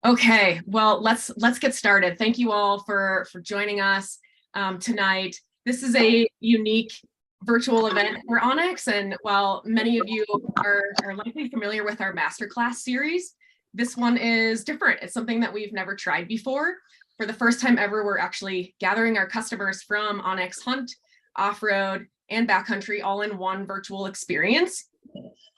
Okay, well, let's get started. Thank you all for joining us tonight. This is a unique virtual event for onX, and while many of you are likely familiar with our masterclass series, this one is different. It's something that we've never tried before. For the first time ever, we're actually gathering our customers from onX Hunt, off-road, and backcountry all in one virtual experience.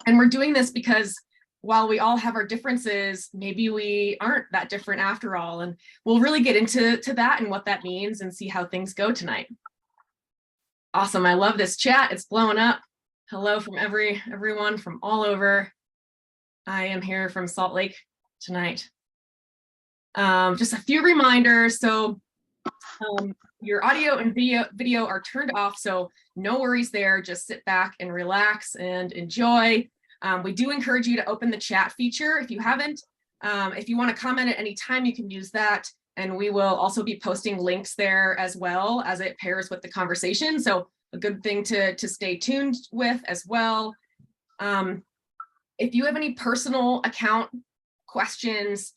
And we're doing this because while we all have our differences, maybe we aren't that different after all. And we'll really get into that and what that means and see how things go tonight. Awesome. I love this chat. It's blowing up. Hello from everyone from all over. I am here from Salt Lake tonight. Just a few reminders. So your audio and video are turned off, so no worries there. Just sit back and relax and enjoy. We do encourage you to open the chat feature if you haven't. If you want to comment at any time, you can use that. And we will also be posting links there as well as it pairs with the conversation. So a good thing to stay tuned with as well. If you have any personal account questions,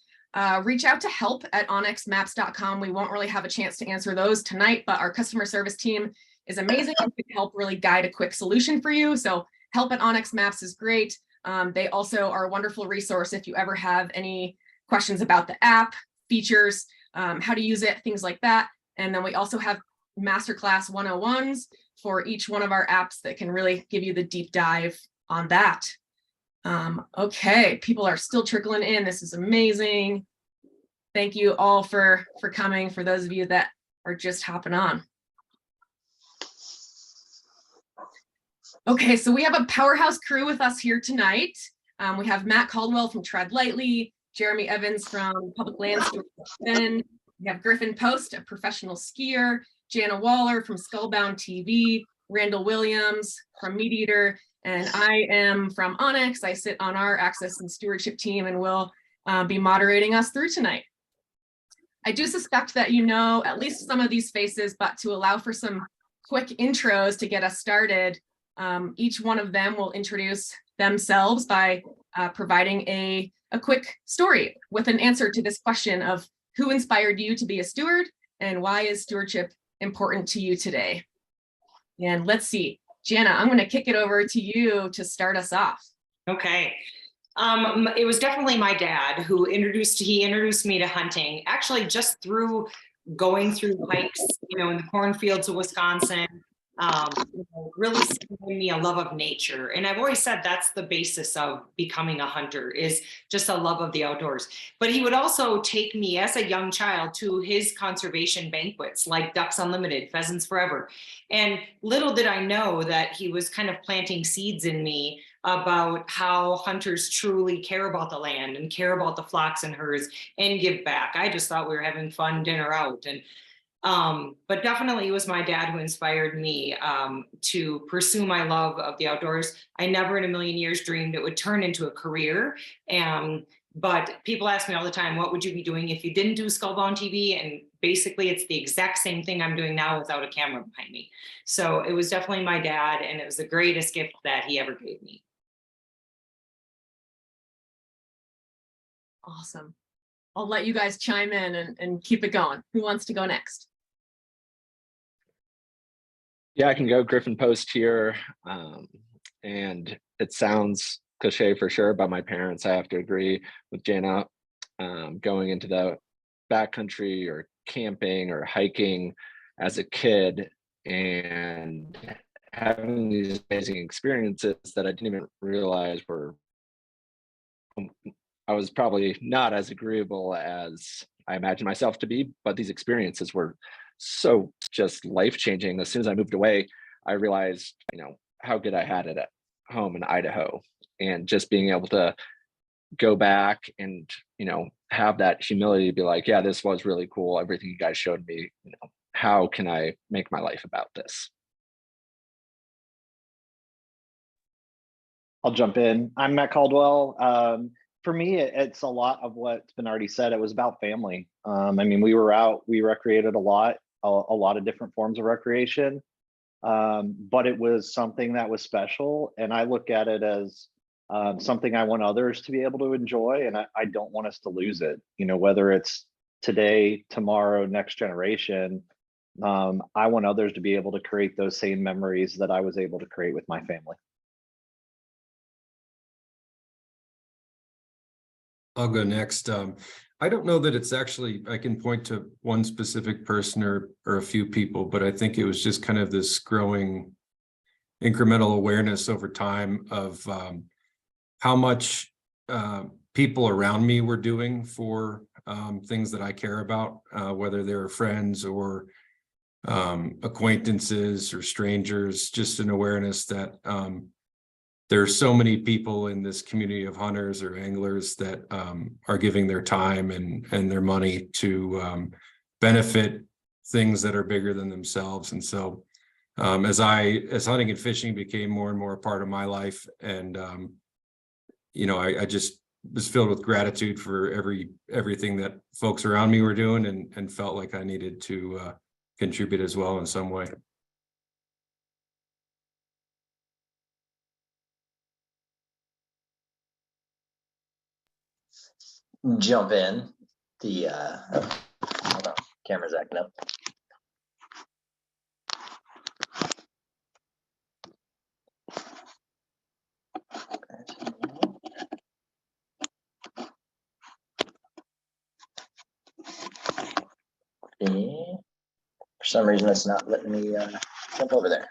reach out to help@onxmaps.com. We won't really have a chance to answer those tonight, but our customer service team is amazing and can help really guide a quick solution for you. So help@onXmaps is great. They also are a wonderful resource if you ever have any questions about the app, features, how to use it, things like that. And then we also have Masterclass 101s for each one of our apps that can really give you the deep dive on that. Okay, people are still trickling in. This is amazing. Thank you all for coming, for those of you that are just hopping on. Okay, so we have a powerhouse crew with us here tonight. We have Matt Caldwell from Tread Lightly, Jeremy Evans from Public Land Stewards. We have Griffin Post, a professional skier, Jana Waller from SkullBound TV, Randall Williams from MeatEater, and I am from onX. I sit on our access and stewardship team and will be moderating us through tonight. I do suspect that you know at least some of these faces, but to allow for some quick intros to get us started, each one of them will introduce themselves by providing a quick story with an answer to this question of who inspired you to be a steward and why is stewardship important to you today? And let's see, Jana, I'm going to kick it over to you to start us off. Okay. It was definitely my dad who introduced me to hunting, actually just through going through hikes, in the cornfields of Wisconsin, really giving me a love of nature. And I've always said that's the basis of becoming a hunter, is just a love of the outdoors. But he would also take me as a young child to his conservation banquets like Ducks Unlimited, Pheasants Forever. And little did I know that he was kind of planting seeds in me about how hunters truly care about the land and care about the flocks and herds and give back. I just thought we were having fun dinner out. And but definitely it was my dad who inspired me to pursue my love of the outdoors. I never in a million years dreamed it would turn into a career. But people ask me all the time, what would you be doing if you didn't do SkullBound TV? And basically it's the exact same thing I'm doing now without a camera behind me. So it was definitely my dad, and it was the greatest gift that he ever gave me. Awesome. I'll let you guys chime in and keep it going. Who wants to go next? Yeah, I can go. Griffin Post here. And it sounds cliche for sure, but my parents, I have to agree with Jana, going into the backcountry or camping or hiking as a kid and having these amazing experiences that I didn't even realize I was probably not as agreeable as I imagined myself to be, but these experiences were so just life-changing. As soon as I moved away, I realized, how good I had it at home in Idaho, and just being able to go back and, have that humility to be like, yeah, this was really cool. Everything you guys showed me, how can I make my life about this? I'll jump in. I'm Matt Caldwell. For me, it's a lot of what's been already said. It was about family. We were out, we recreated a lot of different forms of recreation, but it was something that was special. And I look at it as something I want others to be able to enjoy, and I don't want us to lose it. Whether it's today, tomorrow, next generation, I want others to be able to create those same memories that I was able to create with my family. I'll go next. I don't know that it's actually, I can point to one specific person or a few people, but I think it was just kind of this growing incremental awareness over time of how much people around me were doing for things that I care about, whether they were friends or acquaintances or strangers, just an awareness that there are so many people in this community of hunters or anglers that are giving their time and their money to benefit things that are bigger than themselves. And so as hunting and fishing became more and more a part of my life, and I just was filled with gratitude for everything that folks around me were doing, and felt like I needed to contribute as well in some way. Jump in. The hold on, camera's acting up. For some reason, it's not letting me jump over there.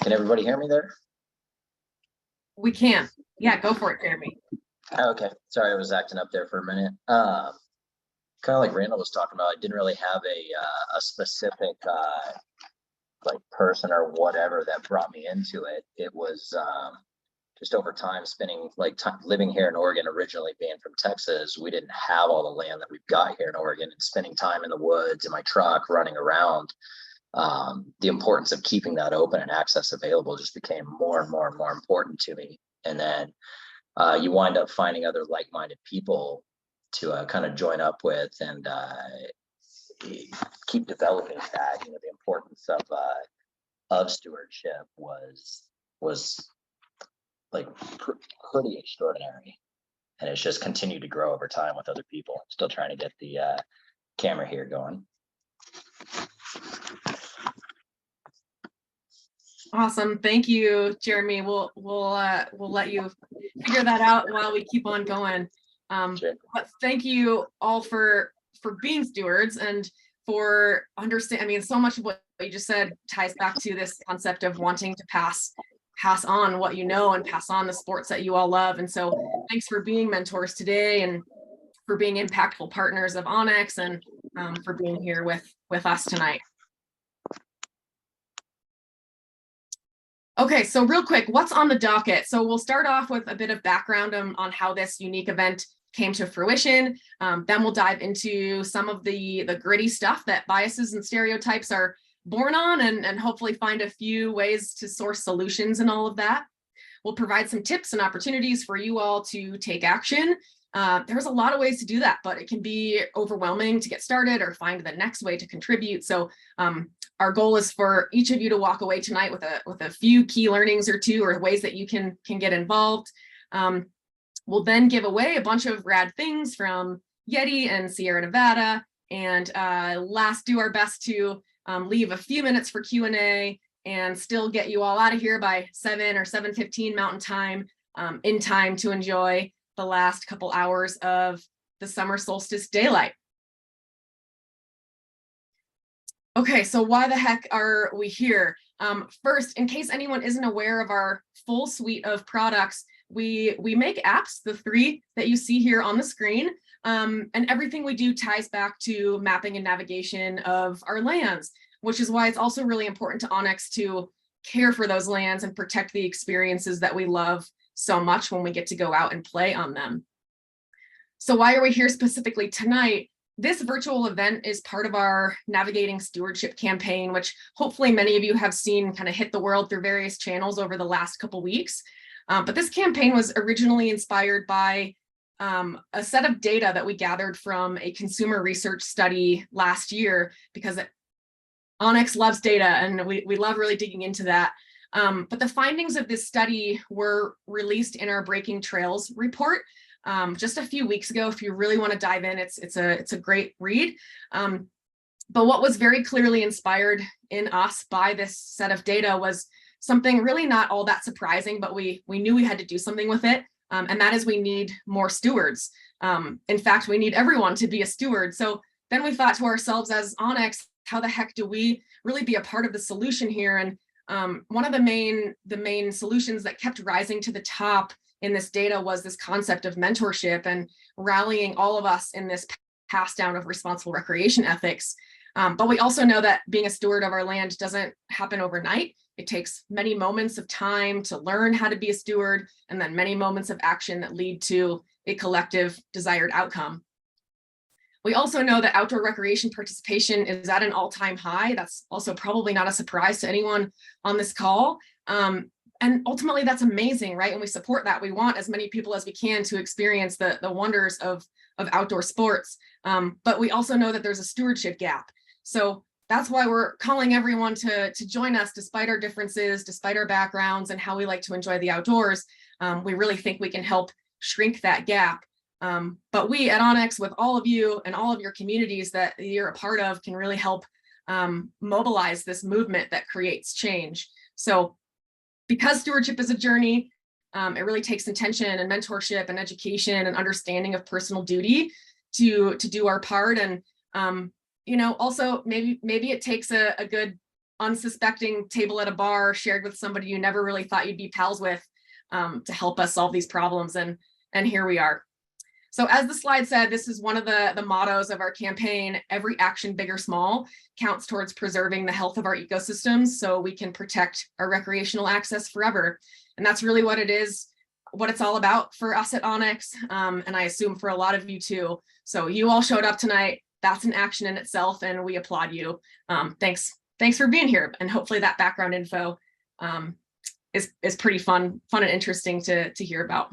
Can everybody hear me there? We can. Yeah, go for it, Jeremy. Okay, sorry, I was acting up there for a minute. Kind of like Randall was talking about, I didn't really have a specific like person or whatever that brought me into it. It was just over time spending living here in Oregon, originally being from Texas. We didn't have all the land that we've got here in Oregon, and spending time in the woods in my truck running around. The importance of keeping that open and access available just became more and more and more important to me. And then you wind up finding other like-minded people to kind of join up with, and keep developing that. The importance of stewardship was like pretty extraordinary, and it's just continued to grow over time with other people. Still trying to get the camera here going. Awesome. Thank you, Jeremy. We'll let you figure that out while we keep on going. Sure. But thank you all for being stewards and for understanding. I mean, so much of what you just said ties back to this concept of wanting to pass on what you know and pass on the sports that you all love. And so thanks for being mentors today, and for being impactful partners of onX, and for being here with us tonight. Okay, so real quick, what's on the docket? So we'll start off with a bit of background on how this unique event came to fruition. Then we'll dive into some of the gritty stuff that biases and stereotypes are born on, and hopefully find a few ways to source solutions and all of that. We'll provide some tips and opportunities for you all to take action. There's a lot of ways to do that, but it can be overwhelming to get started or find the next way to contribute. So our goal is for each of you to walk away tonight with a few key learnings or two, or ways that you can get involved. We'll then give away a bunch of rad things from Yeti and Sierra Nevada, and last do our best to leave a few minutes for Q&A and still get you all out of here by 7 or 7:15 Mountain Time, in time to enjoy the last couple hours of the summer solstice daylight. Okay, so why the heck are we here? First, in case anyone isn't aware of our full suite of products, we make apps, the 3 that you see here on the screen, and everything we do ties back to mapping and navigation of our lands, which is why it's also really important to onX to care for those lands and protect the experiences that we love so much when we get to go out and play on them. So why are we here specifically tonight? This virtual event is part of our Navigating Stewardship campaign, which hopefully many of you have seen kind of hit the world through various channels over the last couple weeks. But this campaign was originally inspired by a set of data that we gathered from a consumer research study last year, because onX loves data, and we love really digging into that. But the findings of this study were released in our Breaking Trails report just a few weeks ago. If you really want to dive in, it's a great read. But what was very clearly inspired in us by this set of data was something really not all that surprising, but we knew we had to do something with it. And that is we need more stewards. In fact, we need everyone to be a steward. So then we thought to ourselves as onX, how the heck do we really be a part of the solution here? And one of the main solutions that kept rising to the top in this data was this concept of mentorship and rallying all of us in this pass down of responsible recreation ethics. But we also know that being a steward of our land doesn't happen overnight. It takes many moments of time to learn how to be a steward, and then many moments of action that lead to a collective desired outcome. We also know that outdoor recreation participation is at an all-time high. That's also probably not a surprise to anyone on this call. And ultimately, that's amazing, right? And we support that. We want as many people as we can to experience the wonders of outdoor sports. But we also know that there's a stewardship gap. So that's why we're calling everyone to join us, despite our differences, despite our backgrounds and how we like to enjoy the outdoors. We really think we can help shrink that gap. But we at onX, with all of you and all of your communities that you're a part of, can really help mobilize this movement that creates change. So because stewardship is a journey, it really takes intention and mentorship and education and understanding of personal duty to do our part. And also maybe it takes a good unsuspecting table at a bar shared with somebody you never really thought you'd be pals with to help us solve these problems. And here we are. So as the slide said, this is one of the mottos of our campaign. Every action, big or small, counts towards preserving the health of our ecosystems so we can protect our recreational access forever. And that's really what it is, what it's all about for us at onX, and I assume for a lot of you too. So you all showed up tonight. That's an action in itself, and we applaud you. Thanks for being here, and hopefully that background info is pretty fun and interesting to hear about.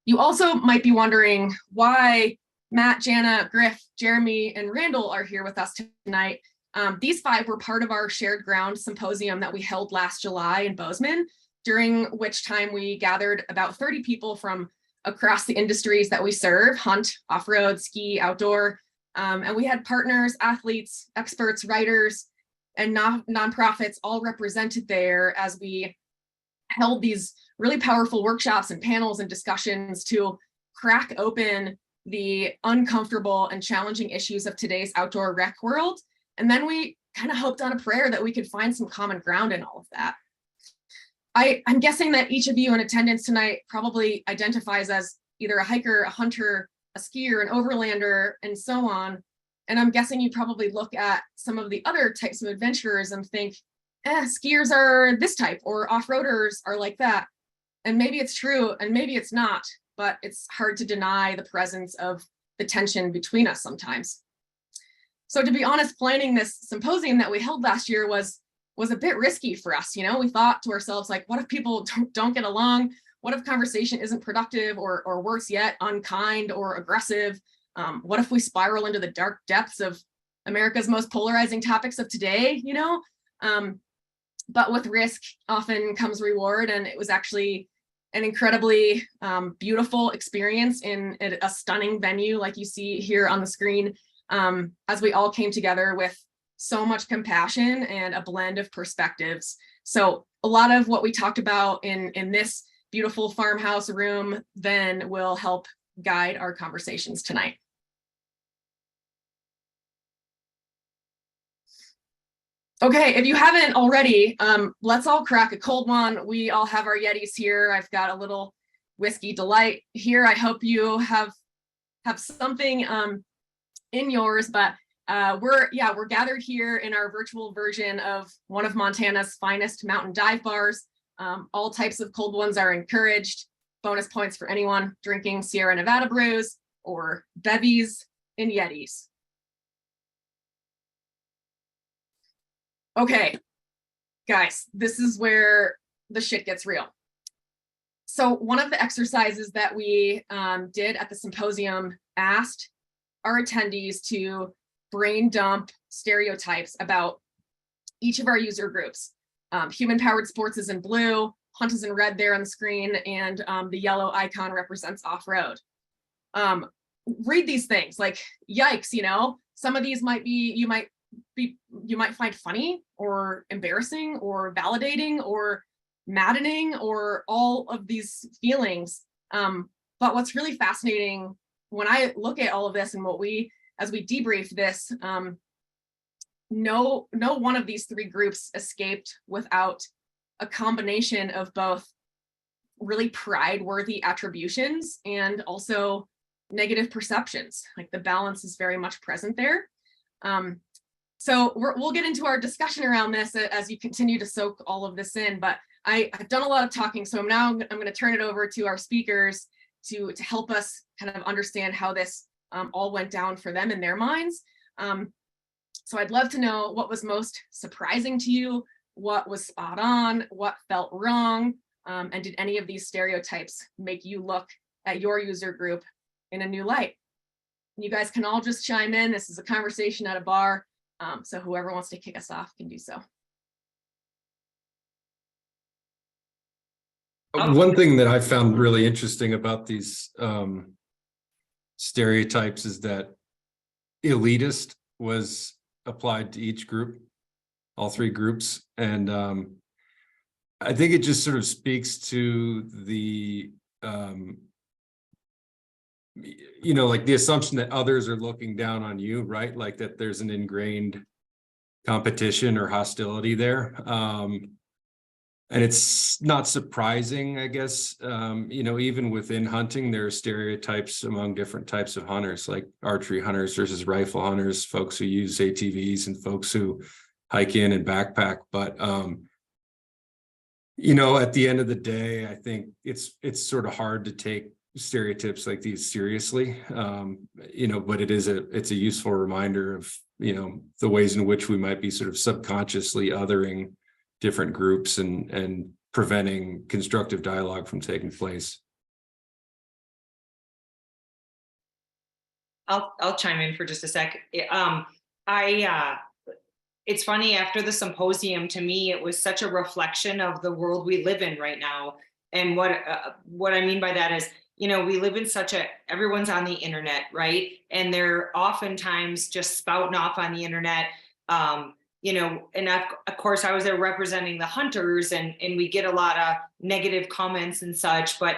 You also might be wondering why Matt, Jana, Griff, Jeremy, and Randall are here with us tonight. These 5 were part of our Shared Ground Symposium that we held last July in Bozeman, during which time we gathered about 30 people from across the industries that we serve: hunt, off-road, ski, outdoor. And we had partners, athletes, experts, writers, and nonprofits all represented there as we held these really powerful workshops and panels and discussions to crack open the uncomfortable and challenging issues of today's outdoor rec world. And then we kind of hoped on a prayer that we could find some common ground in all of that. I'm guessing that each of you in attendance tonight probably identifies as either a hiker, a hunter, a skier, an overlander, and so on. And I'm guessing you probably look at some of the other types of adventurers and think, skiers are this type, or off-roaders are like that. And maybe it's true, and maybe it's not, but it's hard to deny the presence of the tension between us sometimes. So to be honest, planning this symposium that we held last year was a bit risky for us. We thought to ourselves, like, what if people don't get along? What if conversation isn't productive, or worse yet, unkind or aggressive? What if we spiral into the dark depths of America's most polarizing topics of today, But with risk often comes reward, and it was actually an incredibly beautiful experience in a stunning venue like you see here on the screen, as we all came together with so much compassion and a blend of perspectives. So a lot of what we talked about in this beautiful farmhouse room then will help guide our conversations tonight. Okay, if you haven't already, let's all crack a cold one. We all have our Yetis here. I've got a little whiskey delight here. I hope you have something in yours, but we're gathered here in our virtual version of one of Montana's finest mountain dive bars. All types of cold ones are encouraged. Bonus points for anyone drinking Sierra Nevada brews or bevies in Yetis. Okay, guys, this is where the shit gets real. So one of the exercises that we did at the symposium asked our attendees to brain dump stereotypes about each of our user groups. Human powered sports is in blue, hunt is in red there on the screen, and the yellow icon represents off-road. Read these things, like, yikes, you know, some of these might be, you might find funny or embarrassing or validating or maddening or all of these feelings. But what's really fascinating when I look at all of this and as we debrief this, no one of these three groups escaped without a combination of both really pride-worthy attributions and also negative perceptions. Like, the balance is very much present there. So we'll get into our discussion around this as you continue to soak all of this in, but I've done a lot of talking, so I'm going to turn it over to our speakers to help us kind of understand how this all went down for them in their minds. So I'd love to know what was most surprising to you, what was spot on, what felt wrong, and did any of these stereotypes make you look at your user group in a new light? You guys can all just chime in. This is a conversation at a bar, so whoever wants to kick us off can do so. One thing that I found really interesting about these stereotypes is that elitist was applied to each group, all three groups. And I think it just sort of speaks to the, you know, like the assumption that others are looking down on you, right? Like that there's an ingrained competition or hostility there. And it's not surprising, I guess, you know, even within hunting, there are stereotypes among different types of hunters, like archery hunters versus rifle hunters, folks who use ATVs and folks who hike in and backpack. But, you know, at the end of the day, I think it's sort of hard to take stereotypes like these seriously, you know, but it's a useful reminder of, you know, the ways in which we might be sort of subconsciously othering different groups and preventing constructive dialogue from taking place. I'll chime in for just a sec. It's funny, after the symposium, to me, it was such a reflection of the world we live in right now. And what I mean by that is, you know, we live in everyone's on the internet, right? And they're oftentimes just spouting off on the internet. You know, and of course I was there representing the hunters, and we get a lot of negative comments and such, but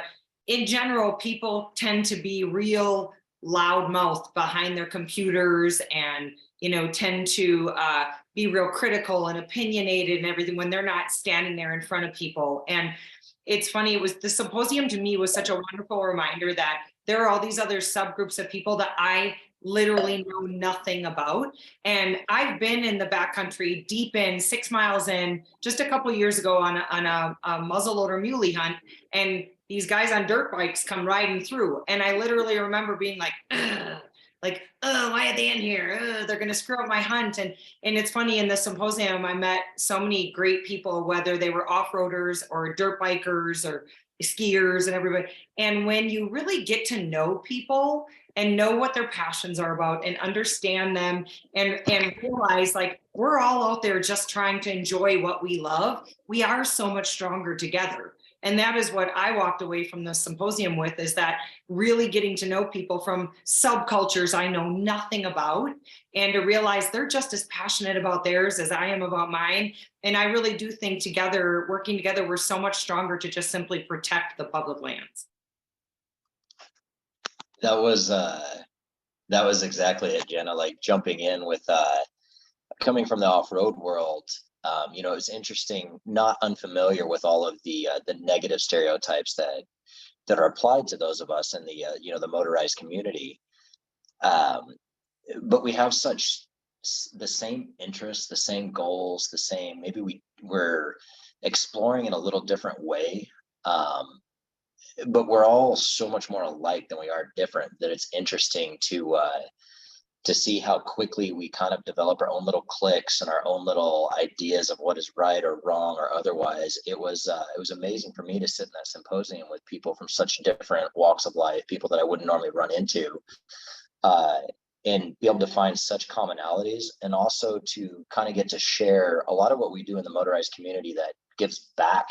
in general, people tend to be real loudmouthed behind their computers and, you know, tend to be real critical and opinionated and everything when they're not standing there in front of people. And it's funny, the symposium to me was such a wonderful reminder that there are all these other subgroups of people that I literally know nothing about. And I've been in the backcountry, deep in, 6 miles in, just a couple of years ago on a muzzleloader muley hunt. And these guys on dirt bikes come riding through. And I literally remember being like, oh, why are they in here? They're going to screw up my hunt. And it's funny, in the symposium, I met so many great people, whether they were off-roaders or dirt bikers or skiers and everybody. And when you really get to know people and know what their passions are about and understand them and realize, like, we're all out there just trying to enjoy what we love, we are so much stronger together. And that is what I walked away from the symposium with, is that really getting to know people from subcultures I know nothing about, and to realize they're just as passionate about theirs as I am about mine. And I really do think together, working together, we're so much stronger to just simply protect the public lands. That was exactly it, Jana. Like, jumping in with coming from the off-road world, you know, it was interesting, not unfamiliar with all of the negative stereotypes that are applied to those of us in the you know, the motorized community. But we have the same interests, the same goals, the same, maybe we're exploring in a little different way. But we're all so much more alike than we are different, that it's interesting to see how quickly we kind of develop our own little cliques and our own little ideas of what is right or wrong or otherwise. It was amazing for me to sit in that symposium with people from such different walks of life, people that I wouldn't normally run into. and be able to find such commonalities, and also to kind of get to share a lot of what we do in the motorized community that gives back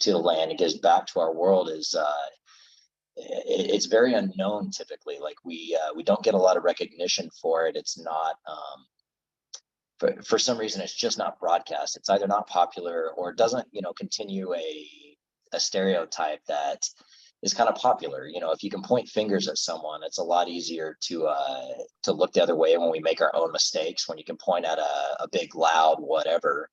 to the land, it gives back to our world, is it's very unknown typically. Like we don't get a lot of recognition for it. It's not for some reason it's just not broadcast. It's either not popular or it doesn't, continue a stereotype that is kind of popular. If you can point fingers at someone, it's a lot easier to look the other way when we make our own mistakes, when you can point at a big loud whatever.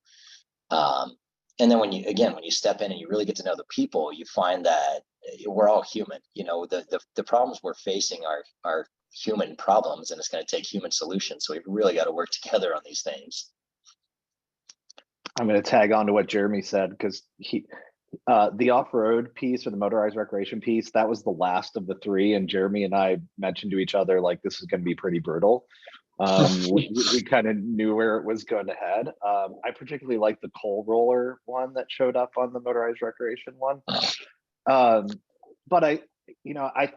And then when you step in and you really get to know the people, you find that we're all human. The problems we're facing are human problems, and it's going to take human solutions. So we've really got to work together on these things. I'm going to tag on to what Jeremy said, because the off-road piece or the motorized recreation piece, that was the last of the three, and Jeremy and I mentioned to each other, like, this is going to be pretty brutal. We kind of knew where it was going to head. I particularly like the coal roller one that showed up on the motorized recreation one. But I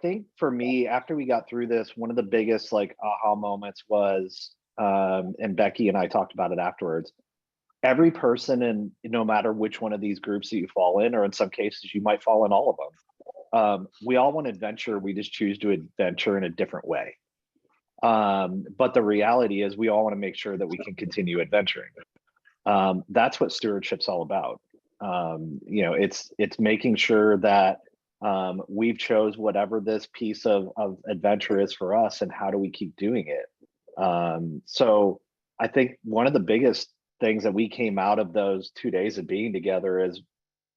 think for me, after we got through this, one of the biggest like aha moments was, and Becky and I talked about it afterwards, every person, and no matter which one of these groups that you fall in, or in some cases you might fall in all of them, we all want adventure. We just choose to adventure in a different way. But the reality is we all want to make sure that we can continue adventuring. That's what stewardship's all about. It's making sure that we've chose whatever this piece of adventure is for us, and how do we keep doing it. So I think one of the biggest things that we came out of those 2 days of being together is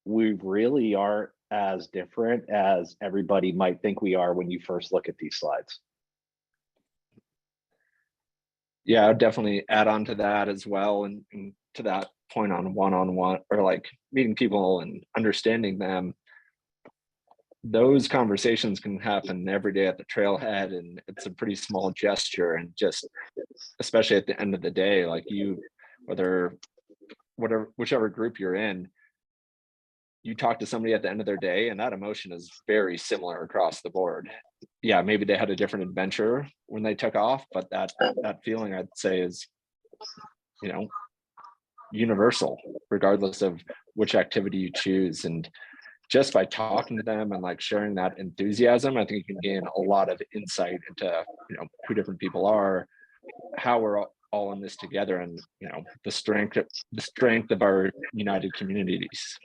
we really aren't as different as everybody might think we are when you first look at these slides. Yeah, I'd definitely add on to that as well, and to that point on one-on-one, or like meeting people and understanding them. Those conversations can happen every day at the trailhead, and it's a pretty small gesture. And just, especially at the end of the day, like whichever group you're in, you talk to somebody at the end of their day, and that emotion is very similar across the board. Yeah, maybe they had a different adventure when they took off, but that feeling, I'd say, is, universal, regardless of which activity you choose. And just by talking to them and like sharing that enthusiasm, I think you can gain a lot of insight into, who different people are, how we're all in this together, and the strength of our united communities.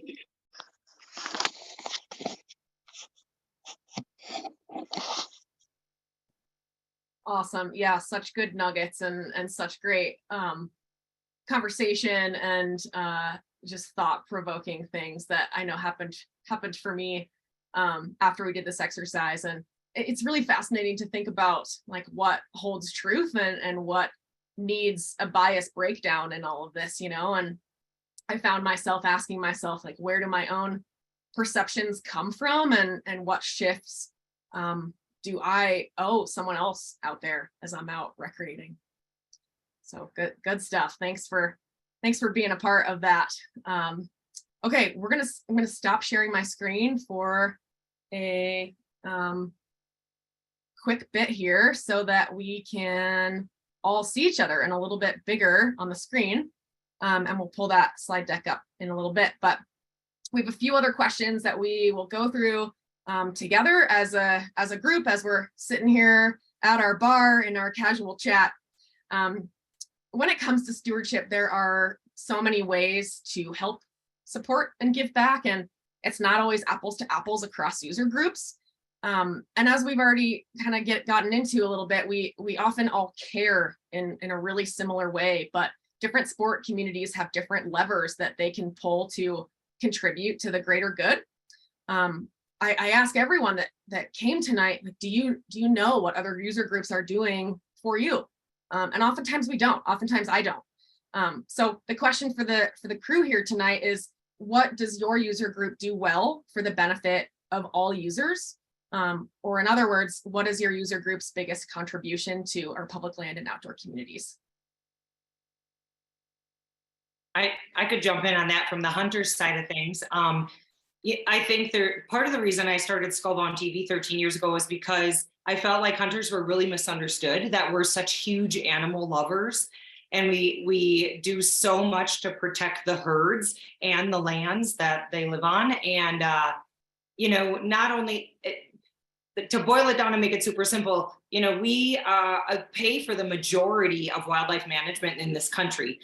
Awesome. Yeah, such good nuggets and such great conversation and just thought-provoking things that I know happened for me after we did this exercise. And it's really fascinating to think about like what holds truth and what needs a bias breakdown in all of this, and I found myself asking myself, like, where do my own perceptions come from, and what shifts do I owe someone else out there as I'm out recreating? So good stuff. Thanks for being a part of that. Okay, I'm gonna stop sharing my screen for a quick bit here so that we can all see each other and a little bit bigger on the screen. And we'll pull that slide deck up in a little bit, but we have a few other questions that we will go through together as a group, as we're sitting here at our bar in our casual chat. When it comes to stewardship, there are so many ways to help support and give back, and it's not always apples to apples across user groups. And as we've already kind of gotten into a little bit, we often all care in a really similar way, but different sport communities have different levers that they can pull to contribute to the greater good. I ask everyone that came tonight, like, do you know what other user groups are doing for you? And oftentimes we don't. Oftentimes I don't. So the question for the crew here tonight is, what does your user group do well for the benefit of all users? Or in other words, what is your user group's biggest contribution to our public land and outdoor communities? I could jump in on that from the hunters side of things. Yeah, I think part of the reason I started SkullBound TV 13 years ago is because I felt like hunters were really misunderstood, that we're such huge animal lovers. And we do so much to protect the herds and the lands that they live on. And, not only to boil it down and make it super simple, we pay for the majority of wildlife management in this country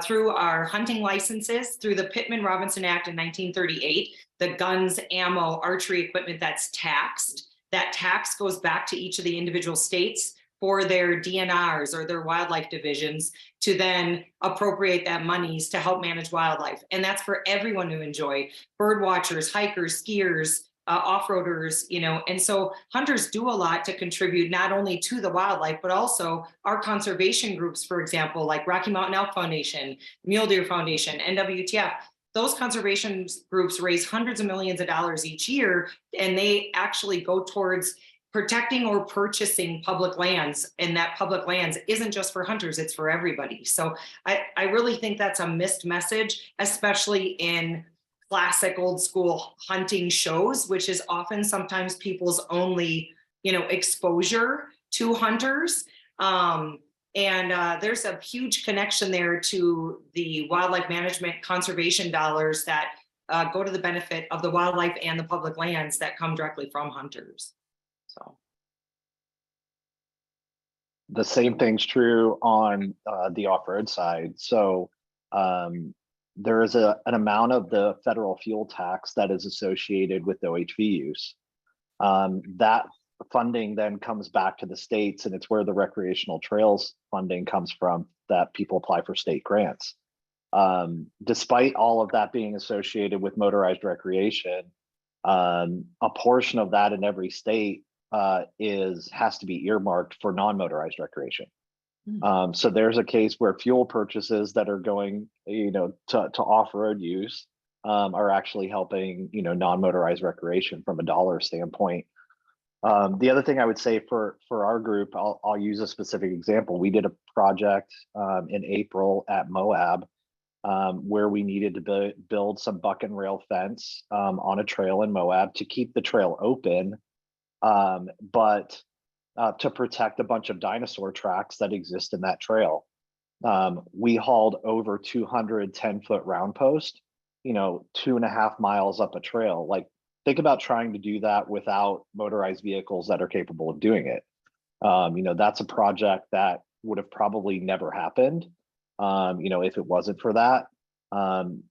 through our hunting licenses, through the Pittman-Robertson Act in 1938, the guns, ammo, archery equipment that's taxed. That tax goes back to each of the individual states for their DNRs or their wildlife divisions to then appropriate that monies to help manage wildlife. And that's for everyone to enjoy: bird watchers, hikers, skiers, off-roaders, and so hunters do a lot to contribute not only to the wildlife, but also our conservation groups, for example, like Rocky Mountain Elk Foundation, Mule Deer Foundation, NWTF. Those conservation groups raise hundreds of millions of dollars each year, and they actually go towards protecting or purchasing public lands. And that public lands isn't just for hunters, it's for everybody. So I really think that's a missed message, especially in classic old school hunting shows, which is often sometimes people's only, exposure to hunters. There's a huge connection there to the wildlife management conservation dollars that go to the benefit of the wildlife and the public lands that come directly from hunters. So The same thing's true on the off-road side. So there is an amount of the federal fuel tax that is associated with OHV use. That funding then comes back to the states, and it's where the recreational trails funding comes from, that people apply for state grants. Despite all of that being associated with motorized recreation, a portion of that in every state has to be earmarked for non-motorized recreation. So there's a case where fuel purchases that are going, to off-road use are actually helping, non-motorized recreation from a dollar standpoint. The other thing I would say for our group, I'll use a specific example. We did a project in April at Moab where we needed to build some buck and rail fence on a trail in Moab to keep the trail open, but to protect a bunch of dinosaur tracks that exist in that trail. We hauled over 200 10-foot round posts, 2.5 miles up a trail. Like, think about trying to do that without motorized vehicles that are capable of doing it. That's a project that would have probably never happened, if it wasn't for that.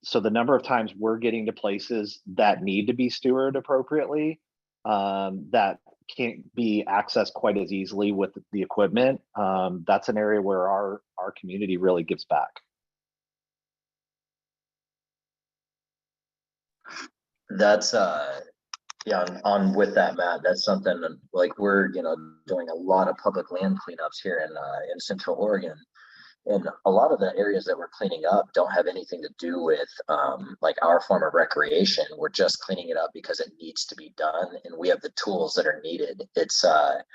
So the number of times we're getting to places that need to be stewarded appropriately, that can't be accessed quite as easily with the equipment, that's an area where our community really gives back. That's on with that, Matt. That's something like we're doing a lot of public land cleanups here in Central Oregon, and a lot of the areas that we're cleaning up don't have anything to do with like our form of recreation. We're just cleaning it up because it needs to be done, and we have the tools that are needed. It's our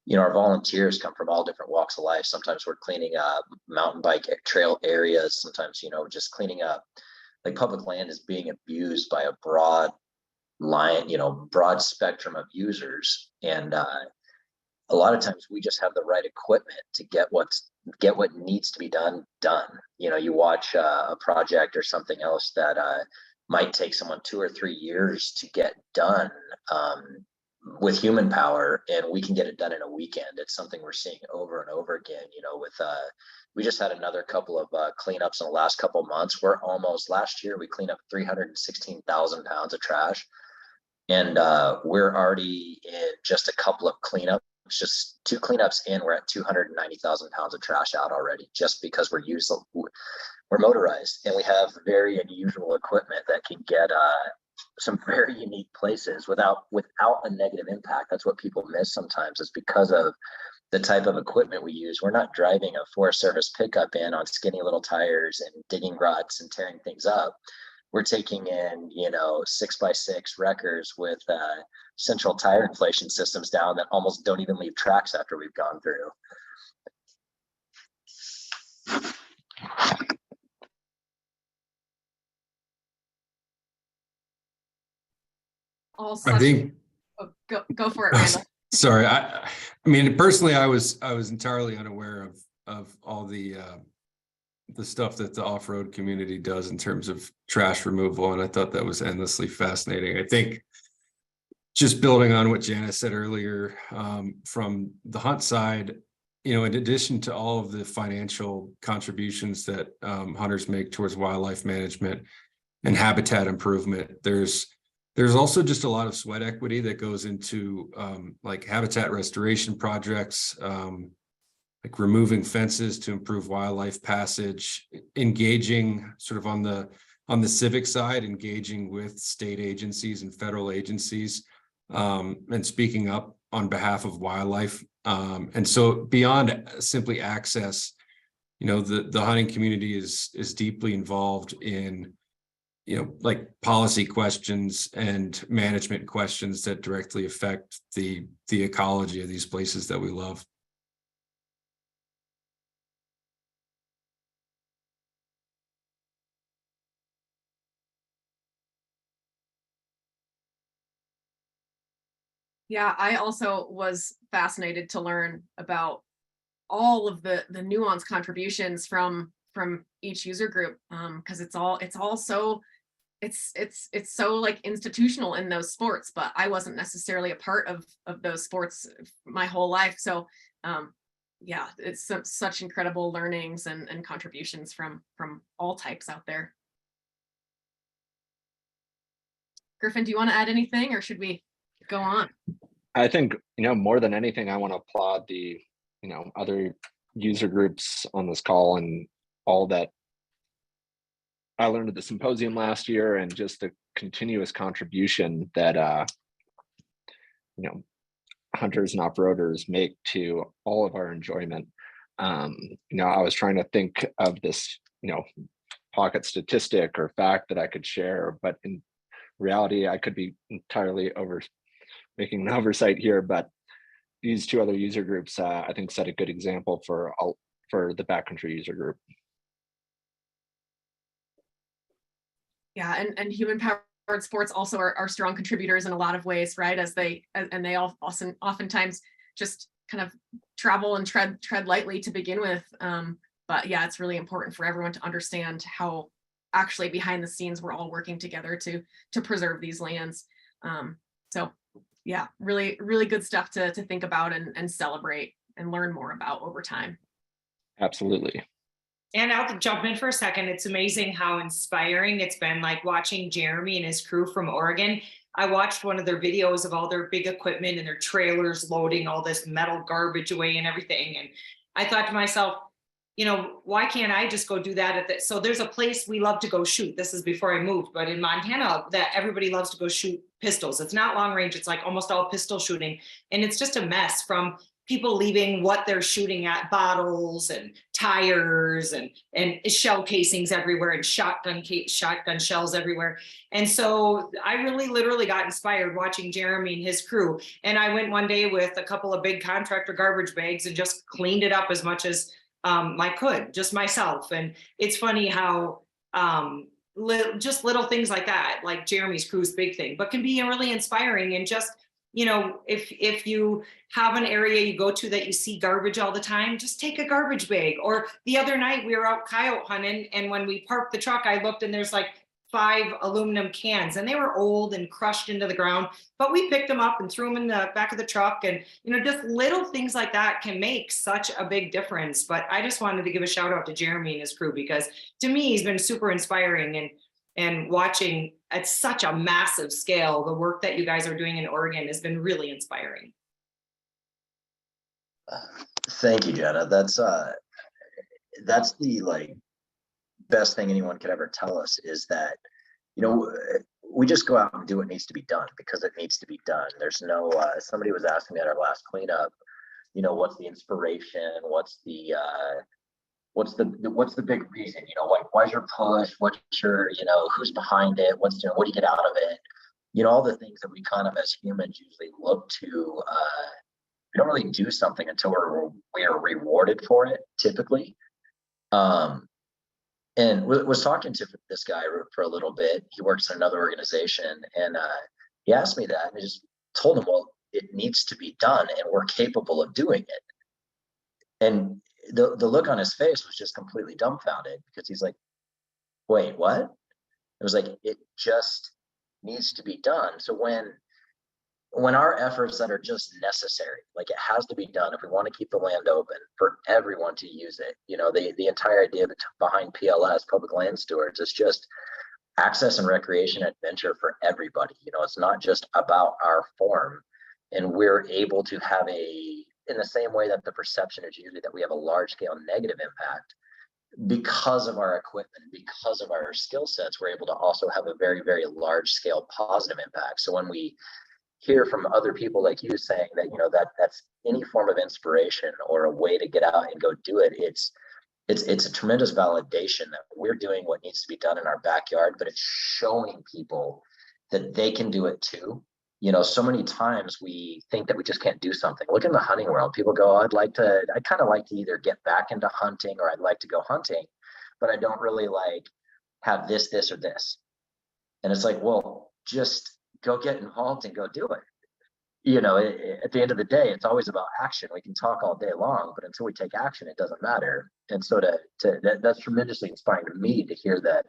volunteers come from all different walks of life. Sometimes we're cleaning up mountain bike trail areas. Sometimes just cleaning up, like, public land is being abused by a broad spectrum of users, and a lot of times we just have the right equipment to get what needs to be done. You watch a project or something else that might take someone 2 or 3 years to get done with human power, and we can get it done in a weekend. It's something we're seeing over and over again. We just had another couple of cleanups in the last couple of months. Last year we cleaned up 316,000 pounds of trash, and we're already in just a couple of cleanups. Just 2 cleanups in, we're at 290,000 pounds of trash out already, just because we're motorized, and we have very unusual equipment that can get some very unique places without a negative impact. That's what people miss sometimes, is because of the type of equipment we use. We're not driving a Forest Service pickup in on skinny little tires and digging ruts and tearing things up. We're taking in 6x6 wreckers with central tire inflation systems down that almost don't even leave tracks after we've gone through. all I such, think, oh, go for it, Randall. sorry, I mean, personally, I was entirely unaware of all the stuff that the off-road community does in terms of trash removal, and I thought that was endlessly fascinating. I think just building on what Jana said earlier, from the hunt side, you know, in addition to all of the financial contributions that hunters make towards wildlife management and habitat improvement, there's also just a lot of sweat equity that goes into like habitat restoration projects, like removing fences to improve wildlife passage, engaging sort of on the civic side, engaging with state agencies and federal agencies, and speaking up on behalf of wildlife. And so beyond simply access, you know, the hunting community is deeply involved in, you know, like policy questions and management questions that directly affect the ecology of these places that we love. Yeah, I also was fascinated to learn about all of the nuanced contributions from each user group, because it's all so it's so like institutional in those sports, but I wasn't necessarily a part of those sports my whole life. So yeah, it's such incredible learnings and contributions from all types out there. Griffin, do you want to add anything, or should we go on? I think, you know, more than anything, I want to applaud the, you know, other user groups on this call and all that I learned at the symposium last year, and just the continuous contribution that, you know, hunters and off-roaders make to all of our enjoyment. You know, I was trying to think of this, you know, pocket statistic or fact that I could share, but in reality, I could be entirely making an oversight here. But these two other user groups, I think, set a good example for the backcountry user group. Yeah, and human powered sports also are strong contributors in a lot of ways, right? They all oftentimes just kind of travel and tread lightly to begin with. But yeah, it's really important for everyone to understand how actually behind the scenes we're all working together to preserve these lands. So yeah, really, really good stuff to think about and celebrate and learn more about over time. Absolutely. And I'll jump in for a second. It's amazing how inspiring it's been, like watching Jeremy and his crew from Oregon. I watched one of their videos of all their big equipment and their trailers loading all this metal garbage away and everything. And I thought to myself, you know, why can't I just go do that so there's a place we love to go shoot. This is before I moved, but in Montana, that everybody loves to go shoot pistols. It's not long range. It's like almost all pistol shooting. And it's just a mess, from people leaving what they're shooting at, bottles and tires and shell casings everywhere, and shotgun shells everywhere. And so I really literally got inspired watching Jeremy and his crew. And I went one day with a couple of big contractor garbage bags and just cleaned it up as much as I could, just myself. And it's funny how just little things like that, like Jeremy's crew's big thing, but can be really inspiring. And just, you know, if you have an area you go to that you see garbage all the time, just take a garbage bag. Or the other night we were out coyote hunting, and when we parked the truck, I looked and there's like 5 aluminum cans, and they were old and crushed into the ground, but we picked them up and threw them in the back of the truck. And, you know, just little things like that can make such a big difference. But I just wanted to give a shout out to Jeremy and his crew, because to me, he's been super inspiring, and watching at such a massive scale, the work that you guys are doing in Oregon has been really inspiring. Thank you, Jana. That's the like best thing anyone could ever tell us, is that, you know, we just go out and do what needs to be done because it needs to be done. There's no somebody was asking me at our last cleanup, you know, what's the inspiration, what's the big reason, you know, like, why's your push, what's your, you know, who's behind it, what do you get out of it, you know, all the things that we kind of as humans usually look to. We don't really do something until we are rewarded for it, typically. And was talking to this guy for a little bit. He works in another organization, and he asked me that, and I just told him, well, it needs to be done and we're capable of doing it. And the look on his face was just completely dumbfounded, because he's like, wait, what? It was like, it just needs to be done. So when our efforts that are just necessary, like it has to be done if we want to keep the land open for everyone to use it. You know, the entire idea behind PLS, Public Land Stewards, is just access and recreation adventure for everybody. You know, it's not just about our form. And we're able to have in the same way that the perception is usually that we have a large scale negative impact, because of our equipment, because of our skill sets, we're able to also have a very, very large scale positive impact. So when we hear from other people like you saying that, you know, that's any form of inspiration or a way to get out and go do it, it's a tremendous validation that we're doing what needs to be done in our backyard, but it's showing people that they can do it too. You know, so many times we think that we just can't do something. Look in the hunting world. People go, I'd kind of like to either get back into hunting, or I'd like to go hunting, but I don't really like have this, or this. And it's like, well, just go get involved and go do it. You know, at the end of the day, it's always about action. We can talk all day long, but until we take action, it doesn't matter. And so that's tremendously inspiring to me to hear that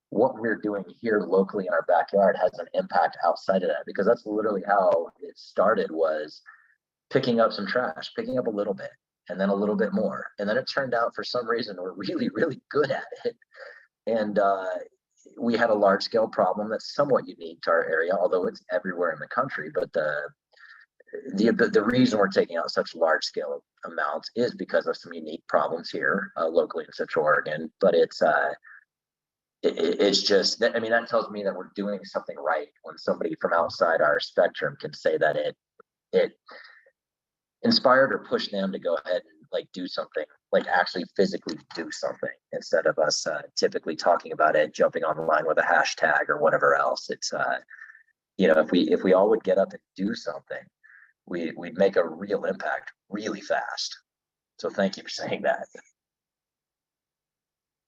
what we're doing here locally in our backyard has an impact outside of that, because that's literally how it started, was picking up some trash, picking up a little bit, and then a little bit more. And then it turned out, for some reason, we're really, really good at it. And we had a large scale problem that's somewhat unique to our area, although it's everywhere in the country. But the reason we're taking out such large scale amounts is because of some unique problems here locally in Central Oregon. But it's just that, I mean, that tells me that we're doing something right when somebody from outside our spectrum can say that it inspired or pushed them to go ahead and like do something, like actually physically do something, instead of us typically talking about it, jumping online with a hashtag or whatever else. It's you know, if we all would get up and do something, we'd make a real impact really fast. So thank you for saying that.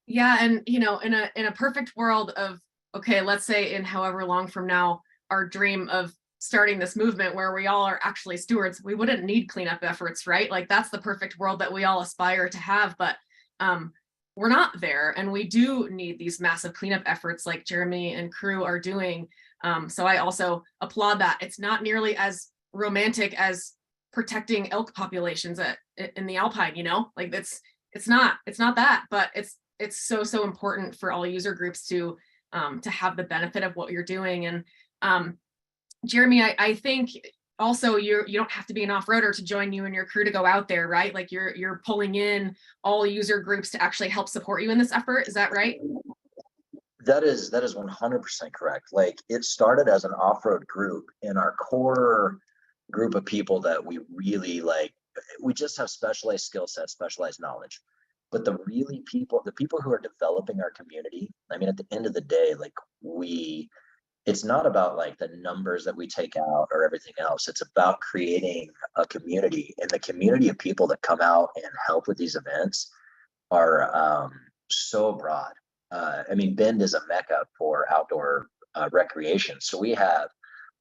Yeah, and you know, in a perfect world of, okay, let's say in however long from now, our dream of starting this movement where we all are actually stewards, we wouldn't need cleanup efforts, right? Like that's the perfect world that we all aspire to have, but we're not there, and we do need these massive cleanup efforts like Jeremy and crew are doing. So I also applaud that. It's not nearly as romantic as protecting elk populations in the Alpine, you know, like it's not that, but it's so important for all user groups to have the benefit of what you're doing. And Jeremy, I think also you don't have to be an off-roader to join you and your crew to go out there, right? Like you're pulling in all user groups to actually help support you in this effort. Is that right? That is 100% correct. Like it started as an off-road group, and our core group of people that we really like, we just have specialized skill sets, specialized knowledge. But the people who are developing our community, I mean, at the end of the day, like it's not about like the numbers that we take out or everything else. It's about creating a community, and the community of people that come out and help with these events are so broad. I mean, Bend is a mecca for outdoor recreation. So we have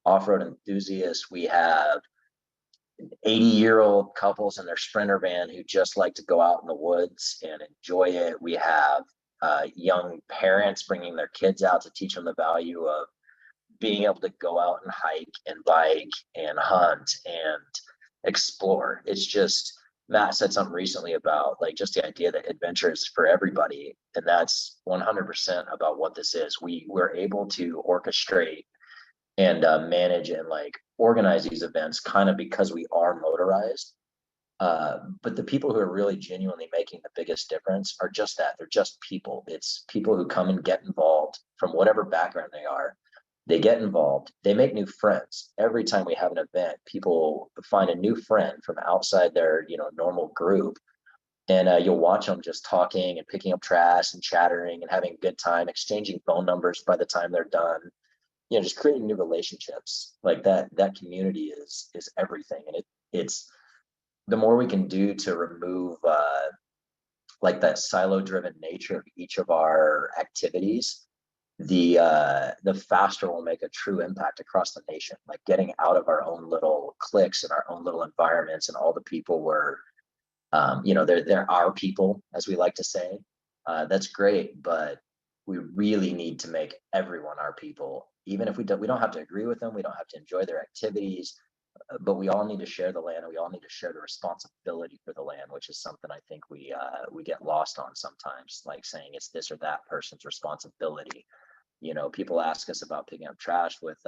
off-road enthusiasts, we have 80-year-old couples in their Sprinter van who just like to go out in the woods and enjoy it. We have young parents bringing their kids out to teach them the value of being able to go out and hike and bike and hunt and explore. It's just, Matt said something recently about like just the idea that adventure is for everybody. And that's 100% about what this is. We're able to orchestrate and manage and like organize these events kind of because we are motorized. But the people who are really genuinely making the biggest difference are just that. They're just people. It's people who come and get involved from whatever background they are. They get involved. They make new friends. Every time we have an event, people find a new friend from outside their, normal group. And you'll watch them just talking and picking up trash and chattering and having a good time, exchanging phone numbers by the time they're done. Just creating new relationships like that. That community is everything. And it's the more we can do to remove like that silo driven nature of each of our activities, the faster we'll make a true impact across the nation. Like getting out of our own little cliques and our own little environments, and all the people we're, you know, they're our people, as we like to say. That's great, but we really need to make everyone our people. Even if we don't have to agree with them, we don't have to enjoy their activities, but we all need to share the land, and we all need to share the responsibility for the land, which is something I think we get lost on sometimes, like saying it's this or that person's responsibility. You know, people ask us about picking up trash with,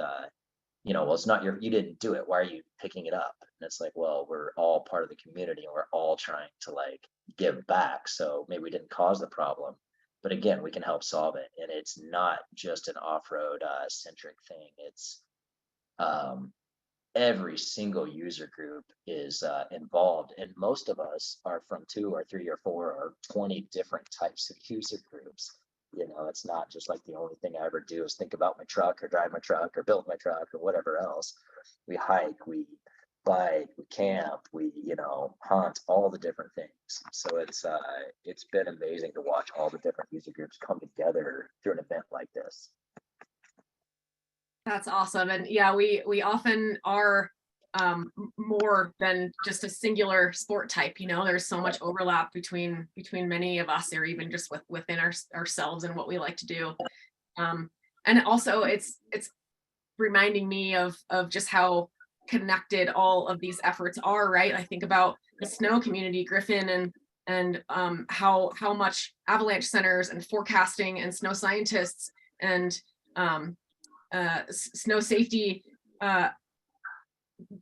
you know, well, it's not you didn't do it. Why are you picking it up? And it's like, well, we're all part of the community, and we're all trying to like give back. So maybe we didn't cause the problem, but again, we can help solve it. And it's not just an off-road centric thing. It's every single user group is involved, and most of us are from 2 or 3 or 4 or 20 different types of user groups. You know, it's not just like the only thing I ever do is think about my truck or drive my truck or build my truck or whatever else. We hike, we bike, we camp, we, you know, hunt, all the different things. So it's been amazing to watch all the different user groups come together through an event like this. That's awesome. And yeah, we often are more than just a singular sport type. You know, there's so much overlap between many of us, or even just within ourselves and what we like to do. And also it's reminding me of just how connected all of these efforts are, right? I think about the snow community, Griffin, and how much avalanche centers and forecasting and snow scientists and snow safety,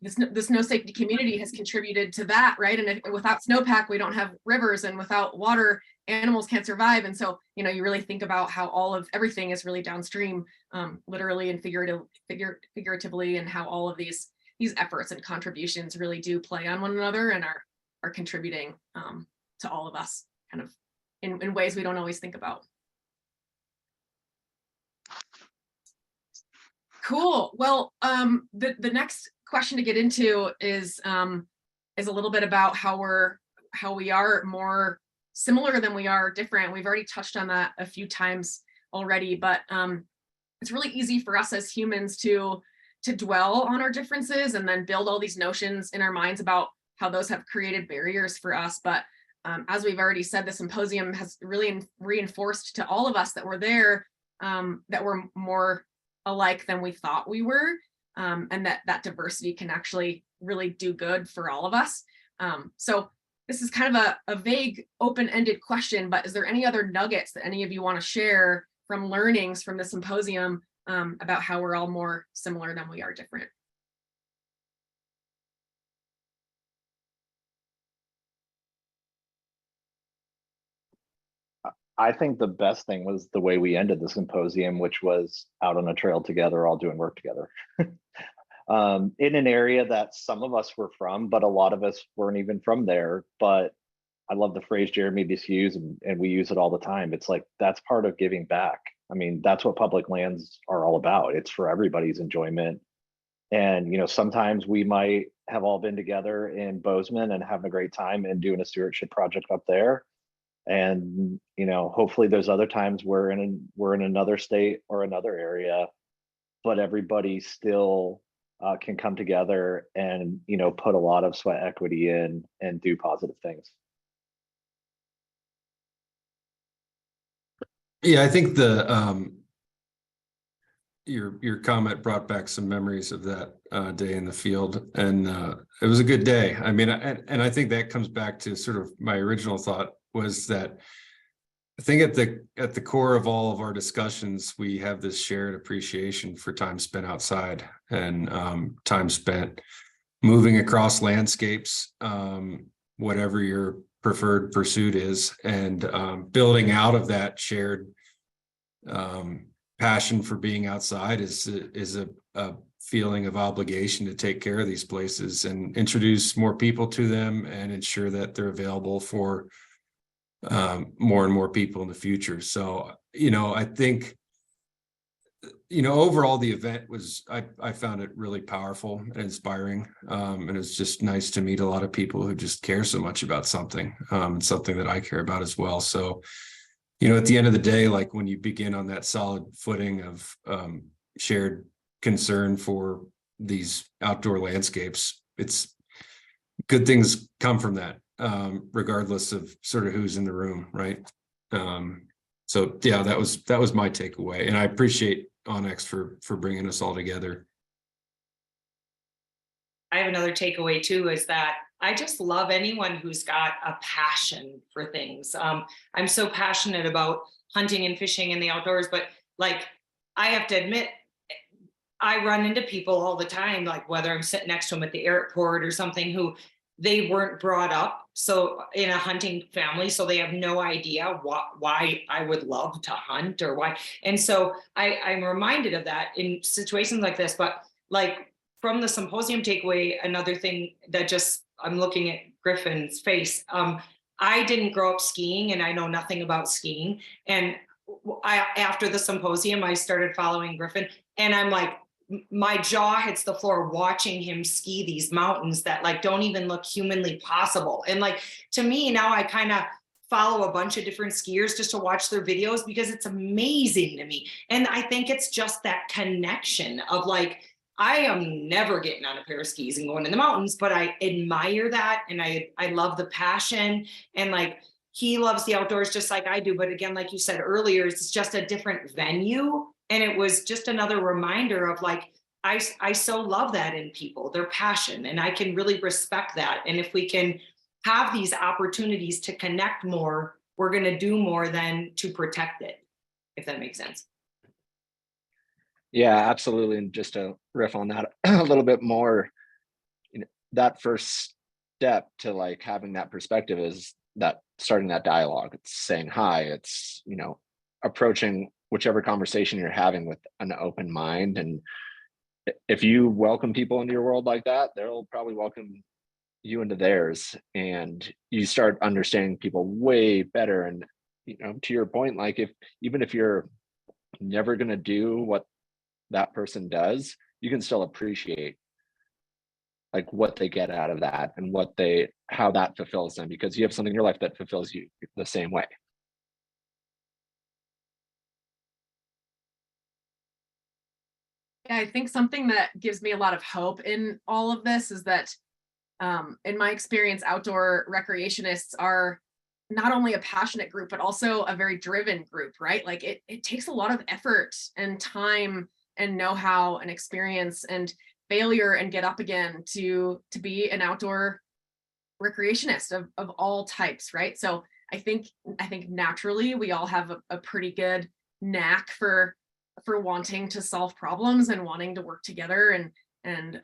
the snow safety community has contributed to that, right? And without snowpack, we don't have rivers, and without water, animals can't survive. And so, you know, you really think about how all of everything is really downstream, literally and figuratively, and how all of these efforts and contributions really do play on one another and are contributing to all of us, kind of in ways we don't always think about. Cool. Well, the next question to get into is a little bit about how we are more similar than we are different. We've already touched on that a few times already, but it's really easy for us as humans to dwell on our differences and then build all these notions in our minds about how those have created barriers for us. But as we've already said, the symposium has really reinforced to all of us that we're there, that we're more alike than we thought we were, and that diversity can actually really do good for all of us. So this is kind of a vague, open-ended question, but is there any other nuggets that any of you want to share from learnings from the symposium about how we're all more similar than we are different? I think the best thing was the way we ended the symposium, which was out on a trail together, all doing work together. In an area that some of us were from, but a lot of us weren't even from there. But I love the phrase Jeremy just used, and we use it all the time. It's like, that's part of giving back. I mean, that's what public lands are all about. It's for everybody's enjoyment. And, you know, sometimes we might have all been together in Bozeman and having a great time and doing a stewardship project up there. And, you know, hopefully there's other times we're in another state or another area, but everybody still can come together and, you know, put a lot of sweat equity in and do positive things. Yeah, I think your comment brought back some memories of that day in the field, and it was a good day. I mean, and I think that comes back to sort of my original thought, was that I think at the core of all of our discussions, we have this shared appreciation for time spent outside, and time spent moving across landscapes, whatever your preferred pursuit is, and building out of that shared passion for being outside is a feeling of obligation to take care of these places and introduce more people to them and ensure that they're available for more and more people in the future. So, you know, I think, you know, overall the event was, I found it really powerful and inspiring, and it's just nice to meet a lot of people who just care so much about something, and something that I care about as well. So At the end of the day, like when you begin on that solid footing of shared concern for these outdoor landscapes, it's good things come from that, regardless of sort of who's in the room, right? So yeah, that was my takeaway, and I appreciate onX for bringing us all together. I have another takeaway too, is that I just love anyone who's got a passion for things. I'm so passionate about hunting and fishing in the outdoors, but like, I have to admit, I run into people all the time, like whether I'm sitting next to them at the airport or something, who they weren't brought up so in a hunting family, so they have no idea why I would love to hunt or why. And so I'm reminded of that in situations like this. But like from the symposium takeaway, another thing that just, I'm looking at Griffin's face. I didn't grow up skiing and I know nothing about skiing. And after the symposium, I started following Griffin, and I'm like, my jaw hits the floor watching him ski these mountains that like don't even look humanly possible. And like, to me now, I kind of follow a bunch of different skiers just to watch their videos because it's amazing to me. And I think it's just that connection of like, I am never getting on a pair of skis and going in the mountains, but I admire that. And I love the passion, and like, he loves the outdoors just like I do. But again, like you said earlier, it's just a different venue. And it was just another reminder of like, I so love that in people, their passion, and I can really respect that. And if we can have these opportunities to connect more, we're going to do more than to protect it, if that makes sense. Yeah, absolutely. And just to riff on that a little bit more, that first step to like having that perspective is that starting that dialogue. It's saying hi, it's, approaching whichever conversation you're having with an open mind. And if you welcome people into your world like that, they'll probably welcome you into theirs, and you start understanding people way better. And to your point, like even if you're never going to do what that person does, you can still appreciate like what they get out of that and how that fulfills them, because you have something in your life that fulfills you the same way. Yeah, I think something that gives me a lot of hope in all of this is that in my experience, outdoor recreationists are not only a passionate group, but also a very driven group, right? Like it takes a lot of effort and time and know-how and experience and failure and get up again to be an outdoor recreationist of all types, right? So I think naturally we all have a pretty good knack for wanting to solve problems and wanting to work together, and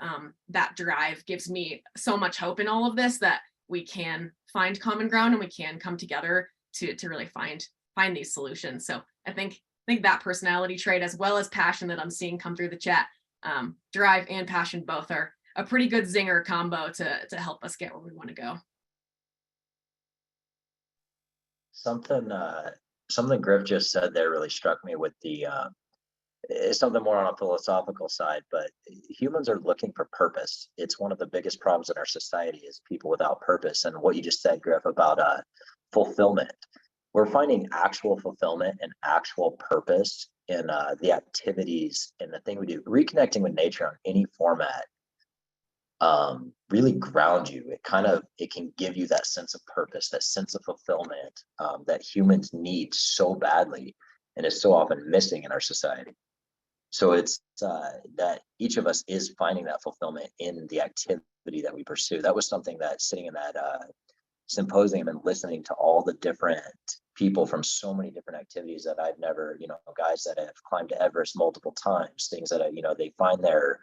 that drive gives me so much hope in all of this, that we can find common ground and we can come together to really find these solutions. So I think that personality trait, as well as passion that I'm seeing come through the chat, drive and passion both are a pretty good zinger combo to help us get where we want to go. Something Griff just said there really struck me with the it's something more on a philosophical side, but humans are looking for purpose. It's one of the biggest problems in our society is people without purpose. And what you just said, Griff, about fulfillment, we're finding actual fulfillment and actual purpose in the activities and the thing we do. Reconnecting with nature on any format really ground you. It can give you that sense of purpose, that sense of fulfillment that humans need so badly and is so often missing in our society. So it's that each of us is finding that fulfillment in the activity that we pursue. That was something that sitting in that symposium and listening to all the different people from so many different activities that I've never, guys that have climbed to Everest multiple times, things that, they find their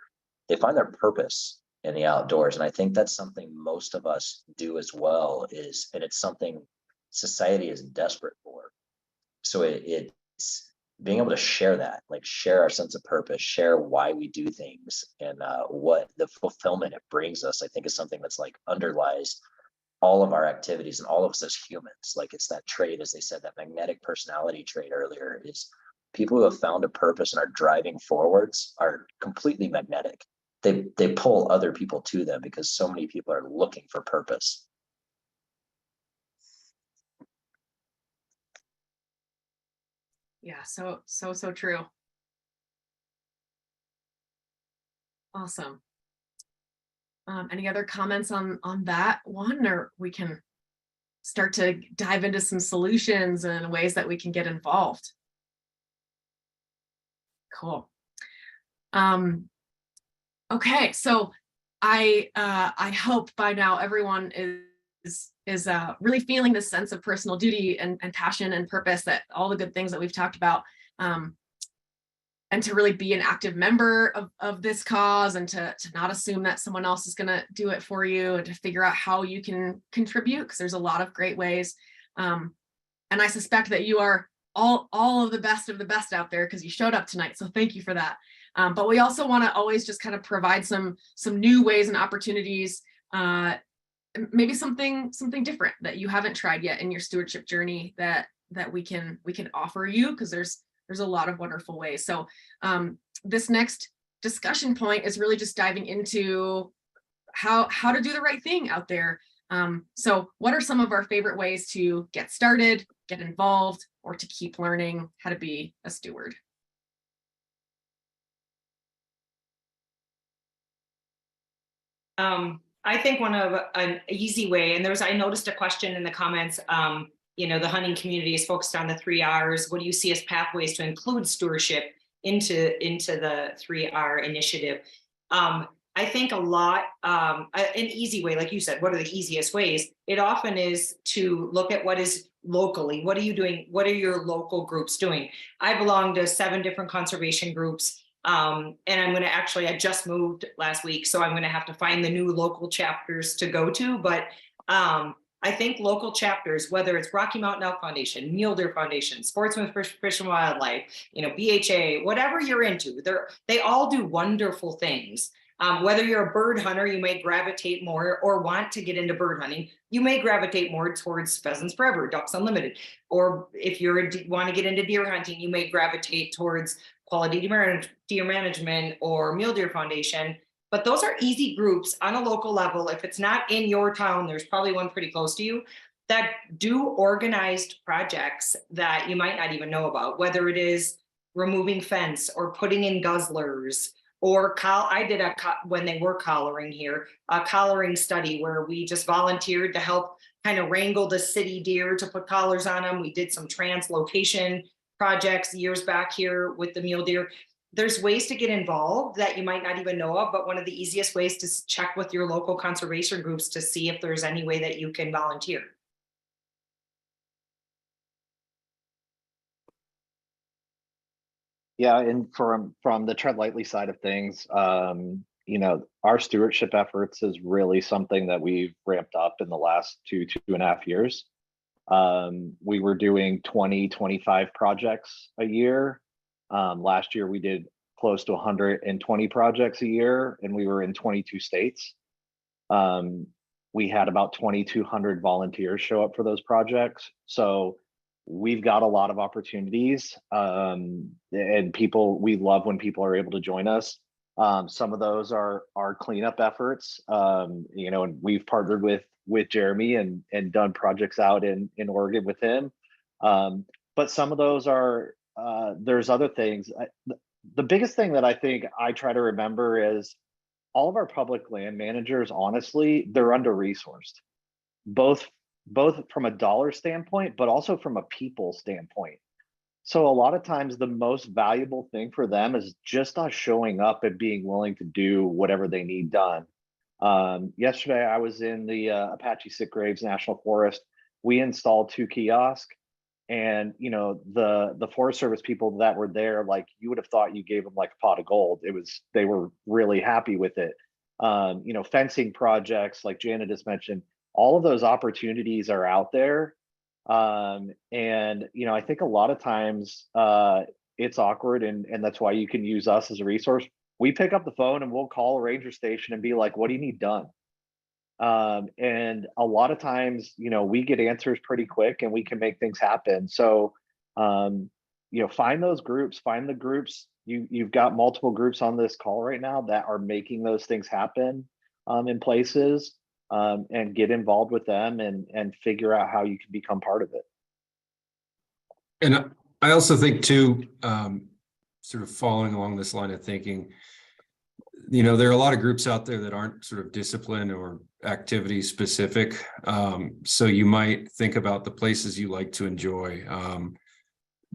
purpose in the outdoors. And I think that's something most of us do as well, and it's something society is desperate for. So it's being able to share that, like share our sense of purpose, share why we do things, and what the fulfillment it brings us, I think is something that's like underlies all of our activities and all of us as humans. Like it's that trait, as they said, that magnetic personality trait earlier, is people who have found a purpose and are driving forwards are completely magnetic. They pull other people to them because so many people are looking for purpose. Yeah, so true. Awesome. Any other comments on that one, or we can start to dive into some solutions and ways that we can get involved? Cool. Okay, so I hope by now everyone is really feeling this sense of personal duty and passion and purpose, that all the good things that we've talked about, and to really be an active member of this cause, and to not assume that someone else is going to do it for you, and to figure out how you can contribute, because there's a lot of great ways. And I suspect that you are all of the best out there, because you showed up tonight. So thank you for that. But we also want to always just kind of provide some new ways and opportunities, maybe something different that you haven't tried yet in your stewardship journey that we can offer you, because there's a lot of wonderful ways. So this next discussion point is really just diving into how to do the right thing out there. So what are some of our favorite ways to get started, get involved, or to keep learning how to be a steward? I think an easy way, and I noticed a question in the comments, the hunting community is focused on the 3 R's. What do you see as pathways to include stewardship into the 3R initiative? I think an easy way, like you said, what are the easiest ways? It often is to look at what is locally. What are you doing? What are your local groups doing? I belong to 7 different conservation groups. And I just moved last week, so I'm going to have to find the new local chapters to go to. But I think local chapters, whether it's Rocky Mountain Elk Foundation, Mule Deer Foundation, Sportsman Fish and Wildlife, BHA, whatever you're into, they all do wonderful things. Whether you're a bird hunter, you may gravitate more, or want to get into bird hunting, you may gravitate more towards Pheasants Forever, Ducks Unlimited. Or if you want to get into deer hunting, you may gravitate towards Quality Deer Management or Mule Deer Foundation. But those are easy groups on a local level. If it's not in your town, there's probably one pretty close to you that do organized projects that you might not even know about, whether it is removing fence or putting in guzzlers, or I did when they were collaring here, a collaring study where we just volunteered to help kind of wrangle the city deer to put collars on them. We did some translocation projects years back here with the mule deer. There's ways to get involved that you might not even know of, but one of the easiest ways to check with your local conservation groups to see if there's any way that you can volunteer. Yeah, and from the tread lightly side of things, our stewardship efforts is really something that we've ramped up in the last 2.5 years. We were doing 20-25 projects a year. Last year we did close to 120 projects a year, and we were in 22 states. We had about 2,200 volunteers show up for those projects. So we've got a lot of opportunities, and we love when people are able to join us. Some of those are our cleanup efforts, and we've partnered with Jeremy and done projects out in Oregon with him. But some of those are, there's other things. The biggest thing that I think I try to remember is all of our public land managers, honestly, they're under-resourced, both from a dollar standpoint, but also from a people standpoint. So a lot of times the most valuable thing for them is just us showing up and being willing to do whatever they need done. Yesterday, I was in the Apache Sitgraves National Forest. We installed 2 kiosks, and the Forest Service people that were there, like, you would have thought you gave them like a pot of gold. They were really happy with it. Fencing projects, like Jana just mentioned, all of those opportunities are out there. And I think a lot of times it's awkward, and that's why you can use us as a resource. We pick up the phone and we'll call a ranger station and be like, what do you need done? And a lot of times, we get answers pretty quick and we can make things happen. So, find those groups, find the groups. You've got multiple groups on this call right now that are making those things happen in places, and get involved with them and figure out how you can become part of it. And I also think too, sort of following along this line of thinking, there are a lot of groups out there that aren't sort of discipline or activity specific. So you might think about the places you like to enjoy.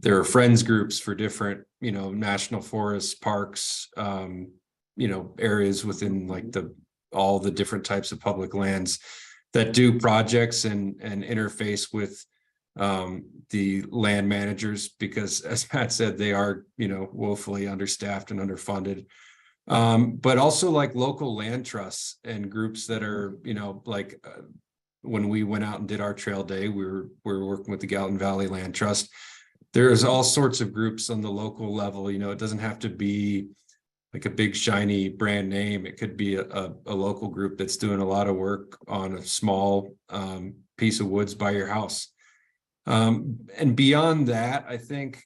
There are friends groups for different, national forests, parks, areas within like all the different types of public lands that do projects and interface with the land managers, because as Pat said, they are, woefully understaffed and underfunded. But also like local land trusts and groups that are, when we went out and did our trail day, we were working with the Gallatin Valley Land Trust. There's all sorts of groups on the local level. It doesn't have to be like a big shiny brand name. It could be a local group that's doing a lot of work on a small piece of woods by your house. And beyond that, I think,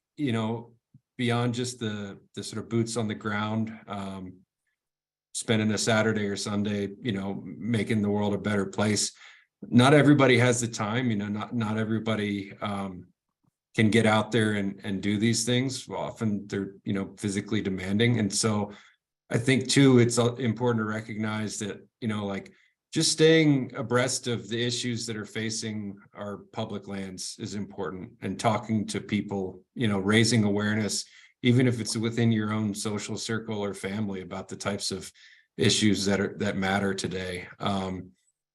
beyond just the sort of boots on the ground, spending a Saturday or Sunday, making the world a better place. Not everybody has the time, not everybody can get out there and do these things. Well, often they're, physically demanding. And so I think too, it's important to recognize that, just staying abreast of the issues that are facing our public lands is important, and talking to people, raising awareness, even if it's within your own social circle or family, about the types of issues that matter today.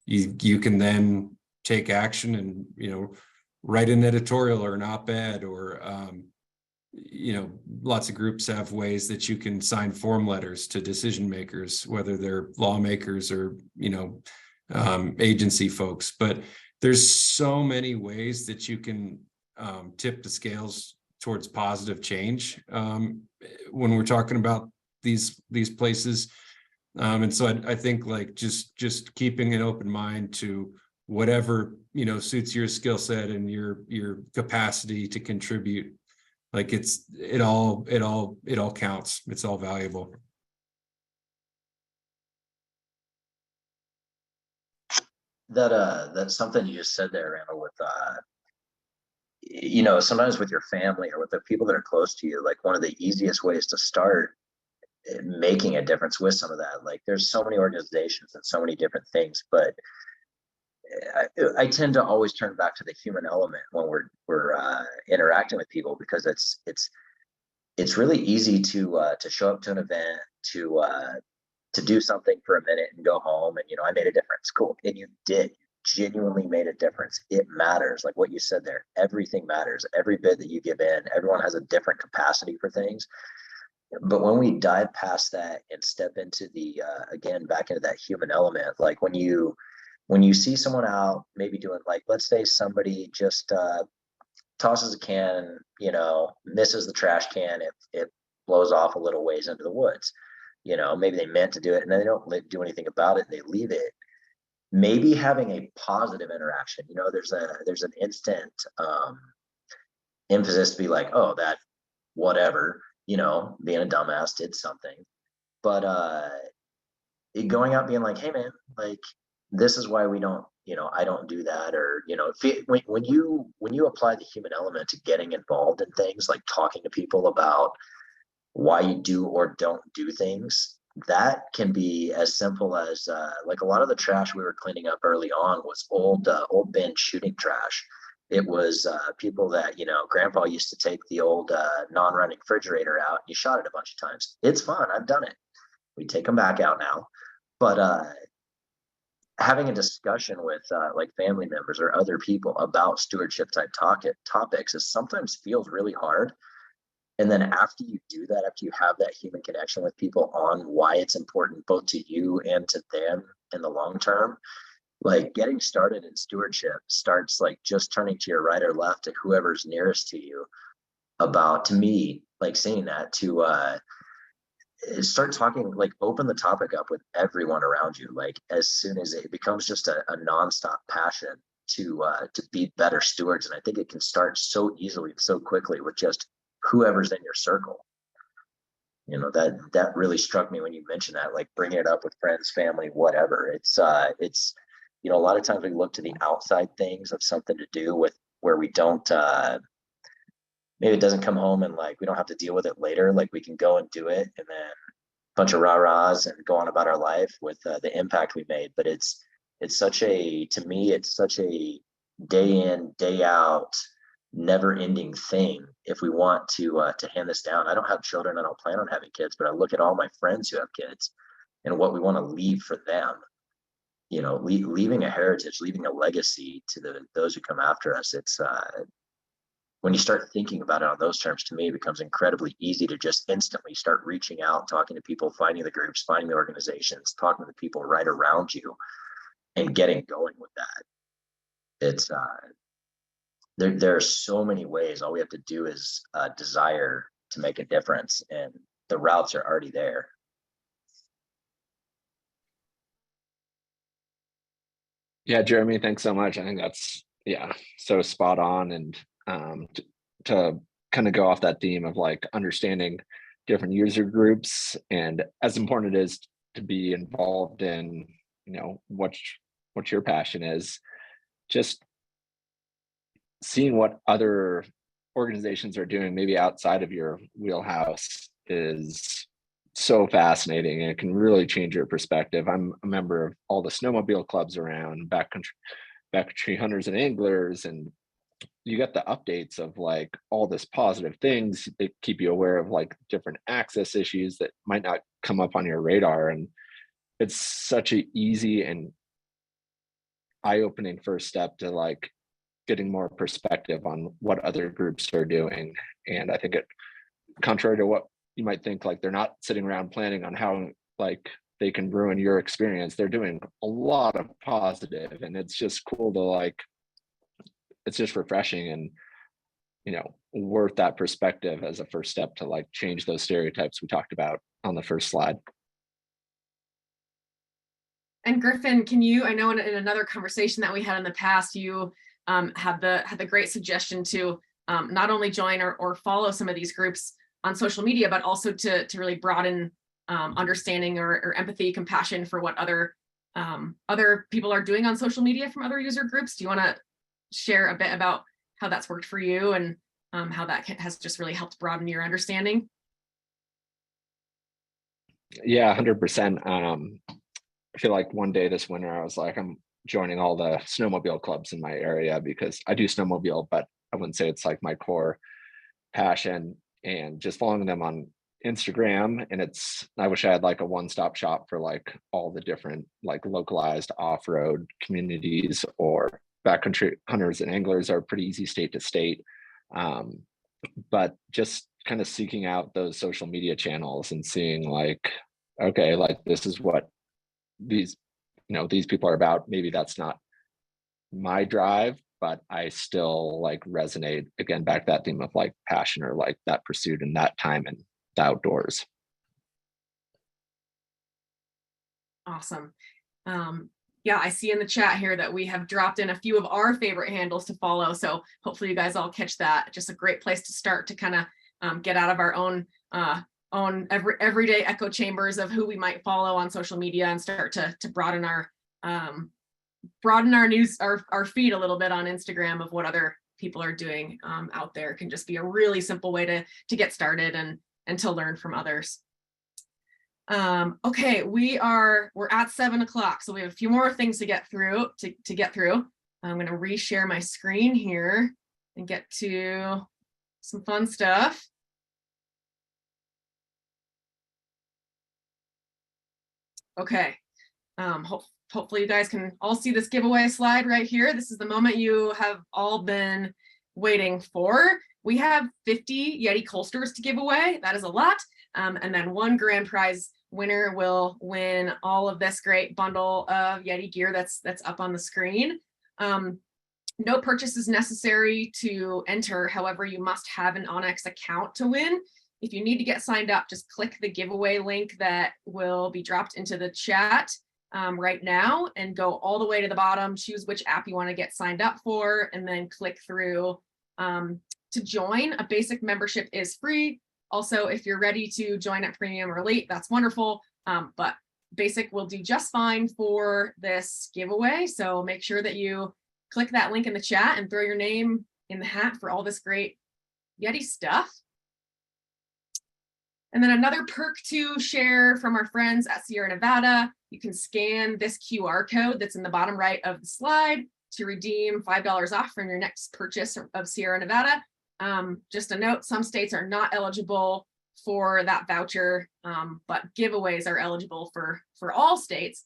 You can then take action and, write an editorial or an op-ed, or, lots of groups have ways that you can sign form letters to decision makers, whether they're lawmakers or, agency folks. But there's so many ways that you can tip the scales towards positive change when we're talking about these places. And so I think like just keeping an open mind to whatever, suits your skill set and your capacity to contribute. Like it all counts. It's all valuable. That's something you just said there, Randall, with sometimes with your family or with the people that are close to you, like one of the easiest ways to start making a difference with some of that. Like there's so many organizations and so many different things, but I tend to always turn back to the human element when we're interacting with people, because it's really easy to show up to an event, to do something for a minute and go home and, I made a difference. Cool. And you did. You genuinely made a difference. It matters. Like what you said there, everything matters. Every bit that you give in, everyone has a different capacity for things. But when we dive past that and step into again, back into that human element, like when you see someone out maybe doing, like, let's say somebody just tosses a can, misses the trash can, it blows off a little ways into the woods. Maybe they meant to do it and then they don't do anything about it. They leave it. Maybe having a positive interaction, there's an instant emphasis to be like, oh, that whatever, being a dumbass did something. But going out being like, hey man, like, this is why we don't, I don't do that. Or, when you apply the human element to getting involved in things, like talking to people about why you do or don't do things, that can be as simple as like a lot of the trash we were cleaning up early on was old bin shooting trash. It was people that, grandpa used to take the old non-running refrigerator out and you shot it a bunch of times. It's fun. I've done it. We take them back out now. But having a discussion with like family members or other people about stewardship type topics is sometimes feels really hard. And then after you do that, after you have that human connection with people on why it's important both to you and to them in the long term, like getting started in stewardship starts like just turning to your right or left to whoever's nearest to you about, to me, like saying that to start talking, like open the topic up with everyone around you. Like as soon as it becomes just a nonstop passion to be better stewards. And I think it can start so easily, so quickly with just whoever's in your circle. That really struck me when you mentioned that, like bringing it up with friends, family, whatever. It's a lot of times we look to the outside things of something to do with where we don't maybe it doesn't come home and like, we don't have to deal with it later. Like we can go and do it and then bunch of rah-rahs and go on about our life with the impact we made. But it's such a, to me, it's such a day in, day out, never ending thing. If we want to hand this down, I don't have children, I don't plan on having kids, but I look at all my friends who have kids and what we want to leave for them, you know, leaving a heritage, leaving a legacy to those who come after us. It's when you start thinking about it on those terms, to me, it becomes incredibly easy to just instantly start reaching out, talking to people, finding the groups, finding the organizations, talking to the people right around you, and getting going with that. It's there are so many ways. All we have to do is desire to make a difference, and the routes are already there. Yeah, Jeremy, thanks so much. I think that's so spot on. And to kind of go off that theme of like understanding different user groups, and as important it is to be involved in, you know, what your passion is, just seeing what other organizations are doing maybe outside of your wheelhouse is so fascinating, and it can really change your perspective. I'm a member of all the snowmobile clubs around, backcountry hunters and anglers, and you get the updates of like all this positive things that keep you aware of like different access issues that might not come up on your radar. And it's such an easy and eye-opening first step to like getting more perspective on what other groups are doing. And I think it, contrary to what you might think, like they're not sitting around planning on how like they can ruin your experience. They're doing a lot of positive, and it's just cool to like, it's just refreshing and, you know, worth that perspective as a first step to like change those stereotypes we talked about on the first slide. And Griffin, can you, I know in another conversation that we had in the past, you had the great suggestion to not only join or follow some of these groups on social media, but also to really broaden understanding or empathy, compassion for what other people are doing on social media from other user groups. Do you want to share a bit about how that's worked for you and how that has just really helped broaden your understanding? Yeah, 100%. I feel like one day this winter, I was like, I'm joining all the snowmobile clubs in my area because I do snowmobile, but I wouldn't say it's like my core passion, and just following them on Instagram. And I wish I had like a one-stop shop for like all the different like localized off-road communities, or backcountry hunters and anglers are pretty easy state to state. But just kind of seeking out those social media channels and seeing like, okay, like this is what these people are about. Maybe that's not my drive, but I still like resonate, again, back to that theme of like passion or like that pursuit and that time in the outdoors. Awesome. Yeah, I see in the chat here that we have dropped in a few of our favorite handles to follow. So hopefully you guys all catch that. Just a great place to start to kind of get out of our own everyday echo chambers of who we might follow on social media and start to broaden our news, our feed a little bit on Instagram of what other people are doing out there. It can just be a really simple way to get started and to learn from others. Okay, we're at 7 o'clock, so we have a few more things to get through. I'm going to reshare my screen here and get to some fun stuff. Okay, hopefully you guys can all see this giveaway slide right here. This is the moment you have all been waiting for. We have 50 Yeti Colsters to give away. That is a lot. And then one grand prize winner will win all of this great bundle of Yeti gear that's up on the screen. No purchase is necessary to enter. However, you must have an onX account to win. If you need to get signed up, just click the giveaway link that will be dropped into the chat right now and go all the way to the bottom, choose which app you want to get signed up for, and then click through to join. A basic membership is free. Also, if you're ready to join at premium or elite, that's wonderful. But basic will do just fine for this giveaway. So make sure that you click that link in the chat and throw your name in the hat for all this great Yeti stuff. And then another perk to share from our friends at Sierra Nevada, you can scan this QR code that's in the bottom right of the slide to redeem $5 off from your next purchase of Sierra Nevada. Just a note, some states are not eligible for that voucher, but giveaways are eligible for all states.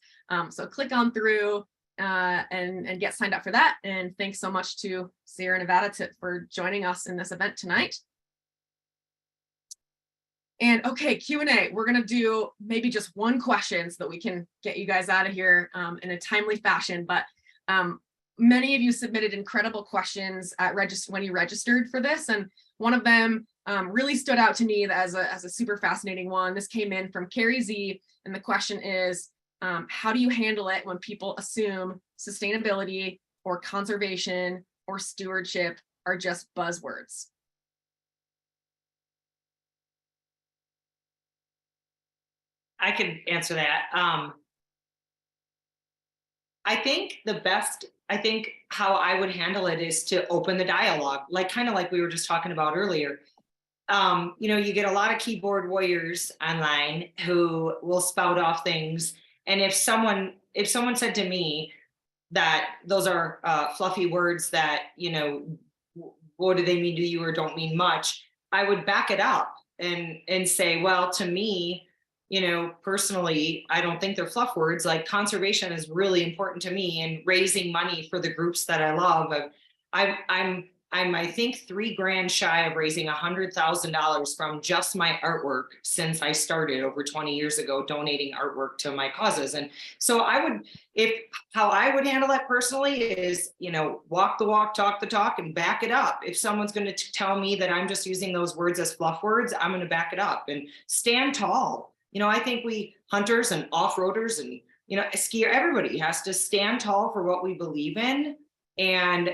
So click on through and get signed up for that. And thanks so much to Sierra Nevada for joining us in this event tonight. And okay, Q&A, we're gonna do maybe just one question so that we can get you guys out of here in a timely fashion. But many of you submitted incredible questions at when you registered for this. And one of them really stood out to me as a super fascinating one. This came in from Carrie Z. And the question is, how do you handle it when people assume sustainability or conservation or stewardship are just buzzwords? I can answer that. I think how I would handle it is to open the dialogue, kind of like we were just talking about earlier. You get a lot of keyboard warriors online who will spout off things. And if someone said to me that those are fluffy words that, what do they mean to you or don't mean much, I would back it up and say, well, to me, personally, I don't think they're fluff words. Like, conservation is really important to me, and raising money for the groups that I love. I'm I think $3,000 shy of raising $100,000 from just my artwork since I started over 20 years ago, donating artwork to my causes. And so how I would handle that personally is, walk the walk, talk the talk, and back it up. If someone's going to tell me that I'm just using those words as fluff words, I'm going to back it up and stand tall. I think we hunters and off-roaders and, skier, everybody has to stand tall for what we believe in. And,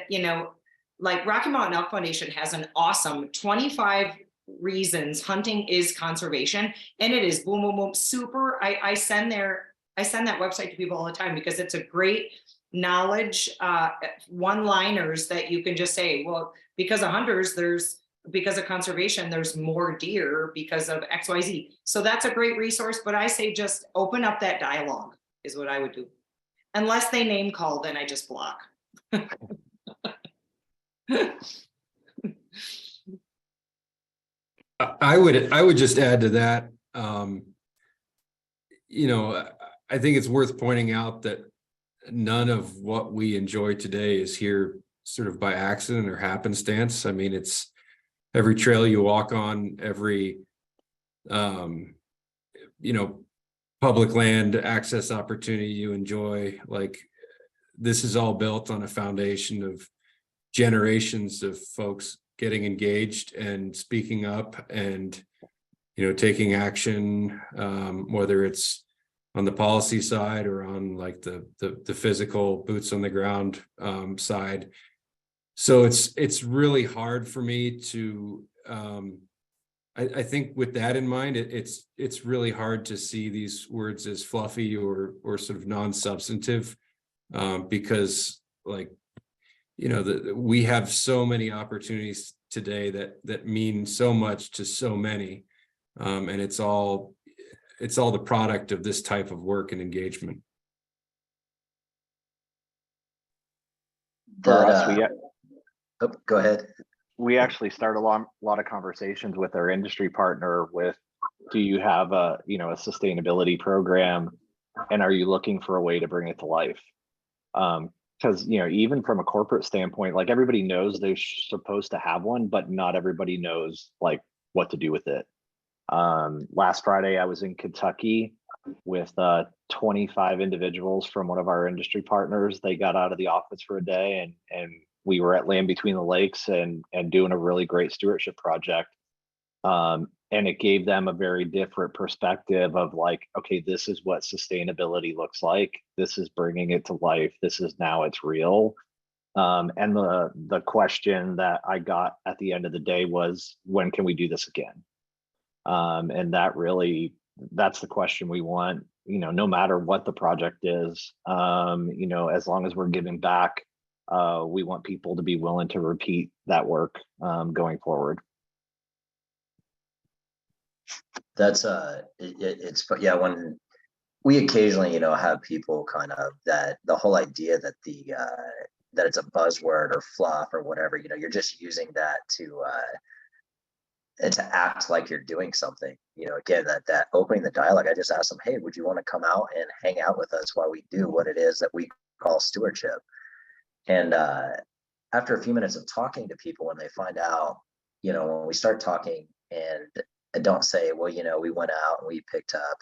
like Rocky Mountain Elk Foundation has an awesome 25 reasons hunting is conservation. And it is boom, boom, boom, super. I send that website to people all the time because it's a great knowledge, one-liners that you can just say, well, because of hunters, because of conservation, there's more deer because of XYZ. So that's a great resource, but I say just open up that dialogue is what I would do. Unless they name call, then I just block. I would just add to that. I think it's worth pointing out that none of what we enjoy today is here sort of by accident or happenstance. I mean, it's every trail you walk on, every public land access opportunity you enjoy. Like, this is all built on a foundation of generations of folks getting engaged and speaking up and taking action, whether it's on the policy side or on like the physical boots on the ground side. So it's really hard for me to I think with that in mind, it's really hard to see these words as fluffy or sort of non-substantive, because we have so many opportunities today that mean so much to so many, and it's all the product of this type of work and engagement. For us, go ahead. We actually start a lot of conversations with our industry partner with, do you have a sustainability program, and are you looking for a way to bring it to life? Because even from a corporate standpoint, like, everybody knows they're supposed to have one, but not everybody knows like what to do with it. Last Friday I was in Kentucky with 25 individuals from one of our industry partners. They got out of the office for a day and we were at Land Between the Lakes and doing a really great stewardship project. And it gave them a very different perspective of like, okay, this is what sustainability looks like. This is bringing it to life. This is now it's real. And the question that I got at the end of the day was, when can we do this again? And that's the question we want, no matter what the project is, as long as we're giving back, we want people to be willing to repeat that work going forward. That's yeah, when we occasionally, have people kind of that the whole idea that that it's a buzzword or fluff or whatever, you're just using that to act like you're doing something. Again, that opening the dialogue, I just asked them, hey, would you want to come out and hang out with us while we do what it is that we call stewardship? And after a few minutes of talking to people, when they find out, when we start talking and don't say, well, we went out and we picked up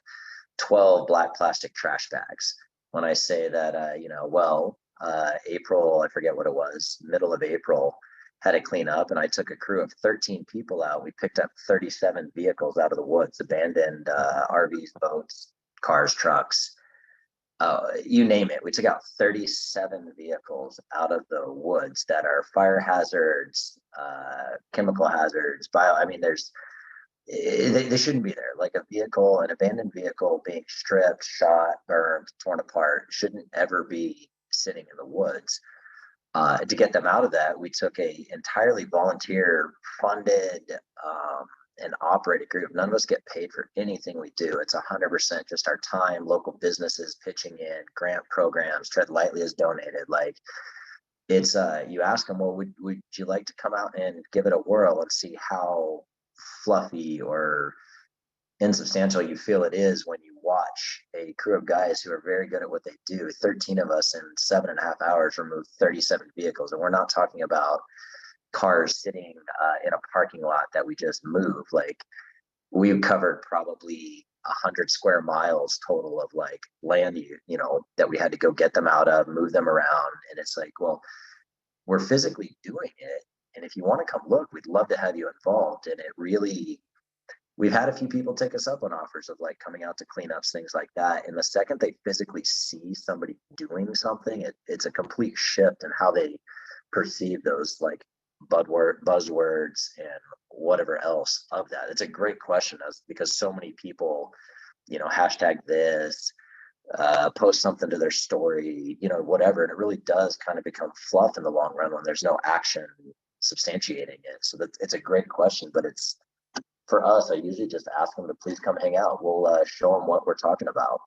12 black plastic trash bags. When I say that, April, I forget what it was, middle of April, had to clean up, and I took a crew of 13 people out. We picked up 37 vehicles out of the woods, abandoned RVs, boats, cars, trucks, you name it. We took out 37 vehicles out of the woods that are fire hazards, chemical hazards, they shouldn't be there. Like an abandoned vehicle being stripped, shot, burned, torn apart shouldn't ever be sitting in the woods. To get them out of that, we took a entirely volunteer funded and operated group. None of us get paid for anything we do. It's 100% just our time, local businesses pitching in, grant programs, Tread Lightly has donated. Like it's, you ask them, well, would you like to come out and give it a whirl and see how fluffy or insubstantial you feel it is when you watch a crew of guys who are very good at what they do. 13 of us in 7.5 hours removed 37 vehicles. And we're not talking about cars sitting in a parking lot that we just moved. Like we've covered probably 100 square miles total of like land, that we had to go get them out of, move them around. And it's like, well, we're physically doing it. And if you want to come look, we'd love to have you involved. And it really, we've had a few people take us up on offers of like coming out to cleanups, things like that. And the second they physically see somebody doing something, it's a complete shift in how they perceive those like buzzwords and whatever else of that. It's a great question because so many people, hashtag this, post something to their story, whatever. And it really does kind of become fluff in the long run when there's no action substantiating it. So it's a great question, but it's, for us, I usually just ask them to please come hang out. We'll show them what we're talking about.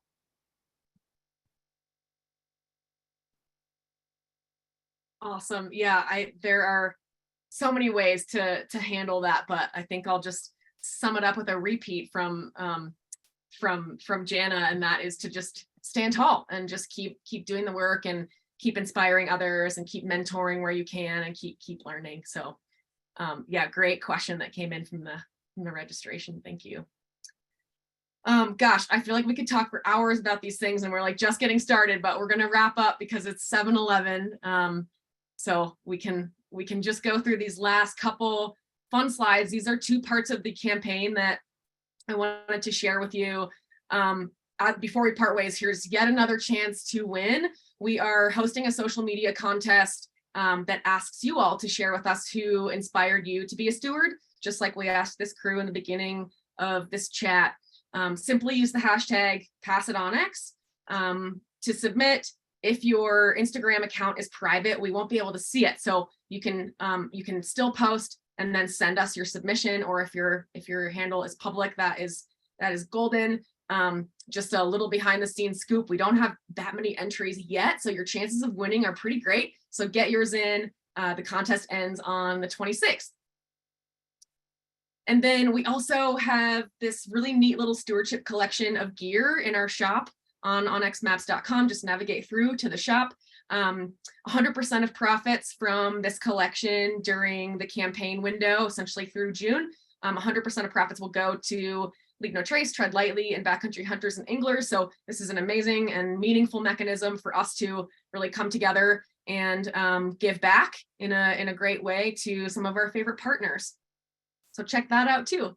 Awesome. Yeah, there are so many ways to handle that, but I think I'll just sum it up with a repeat from Jana, and that is to just stand tall and just keep doing the work and keep inspiring others and keep mentoring where you can and keep learning. So yeah, great question that came in from the registration. Thank you. Gosh, I feel like we could talk for hours about these things and we're like just getting started, but we're going to wrap up because it's 7:11. So we can just go through these last couple fun slides. These are 2 parts of the campaign that I wanted to share with you. Before we part ways, here's yet another chance to win. We are hosting a social media contest that asks you all to share with us who inspired you to be a steward. Just like we asked this crew in the beginning of this chat. Simply use the hashtag #PassItOnX to submit. If your Instagram account is private, we won't be able to see it. So you can still post and then send us your submission, or if your handle is public, that is golden. Just a little behind the scenes scoop. We don't have that many entries yet, so your chances of winning are pretty great. So get yours in. The contest ends on the 26th. And then we also have this really neat little stewardship collection of gear in our shop on onXmaps.com. Just navigate through to the shop. 100% of profits from this collection during the campaign window, essentially through June, 100% of profits will go to Leave No Trace, Tread Lightly, and Backcountry Hunters and Anglers. So this is an amazing and meaningful mechanism for us to really come together and give back in a great way to some of our favorite partners. So check that out too.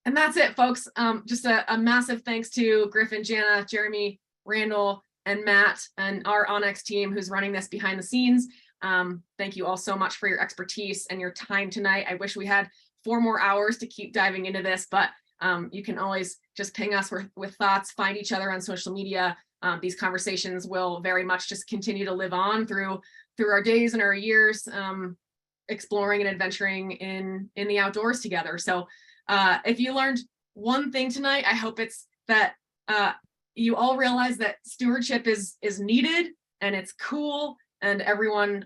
And that's it, folks. Just a massive thanks to Griffin, Jana, Jeremy, Randall, and Matt, and our onX team who's running this behind the scenes. Thank you all so much for your expertise and your time tonight. I wish we had 4 more hours to keep diving into this, but you can always just ping us with thoughts, find each other on social media. These conversations will very much just continue to live on through our days and our years, exploring and adventuring in the outdoors together. So If you learned one thing tonight, I hope it's that you all realize that stewardship is needed and it's cool, and everyone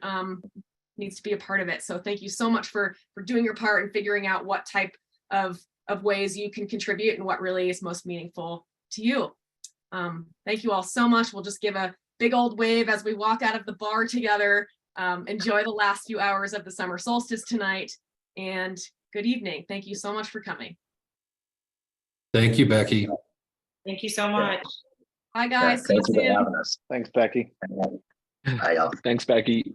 needs to be a part of it. So thank you so much for doing your part and figuring out what type of ways you can contribute and what really is most meaningful to you. Thank you all so much. We'll just give a big old wave as we walk out of the bar together. Enjoy the last few hours of the summer solstice tonight, and good evening. Thank you so much for coming. Thank you, Becky. Thank you so much. Bye guys. See you Thank you for soon. having us. Thanks, Becky. Bye, y'all. Thanks, Becky.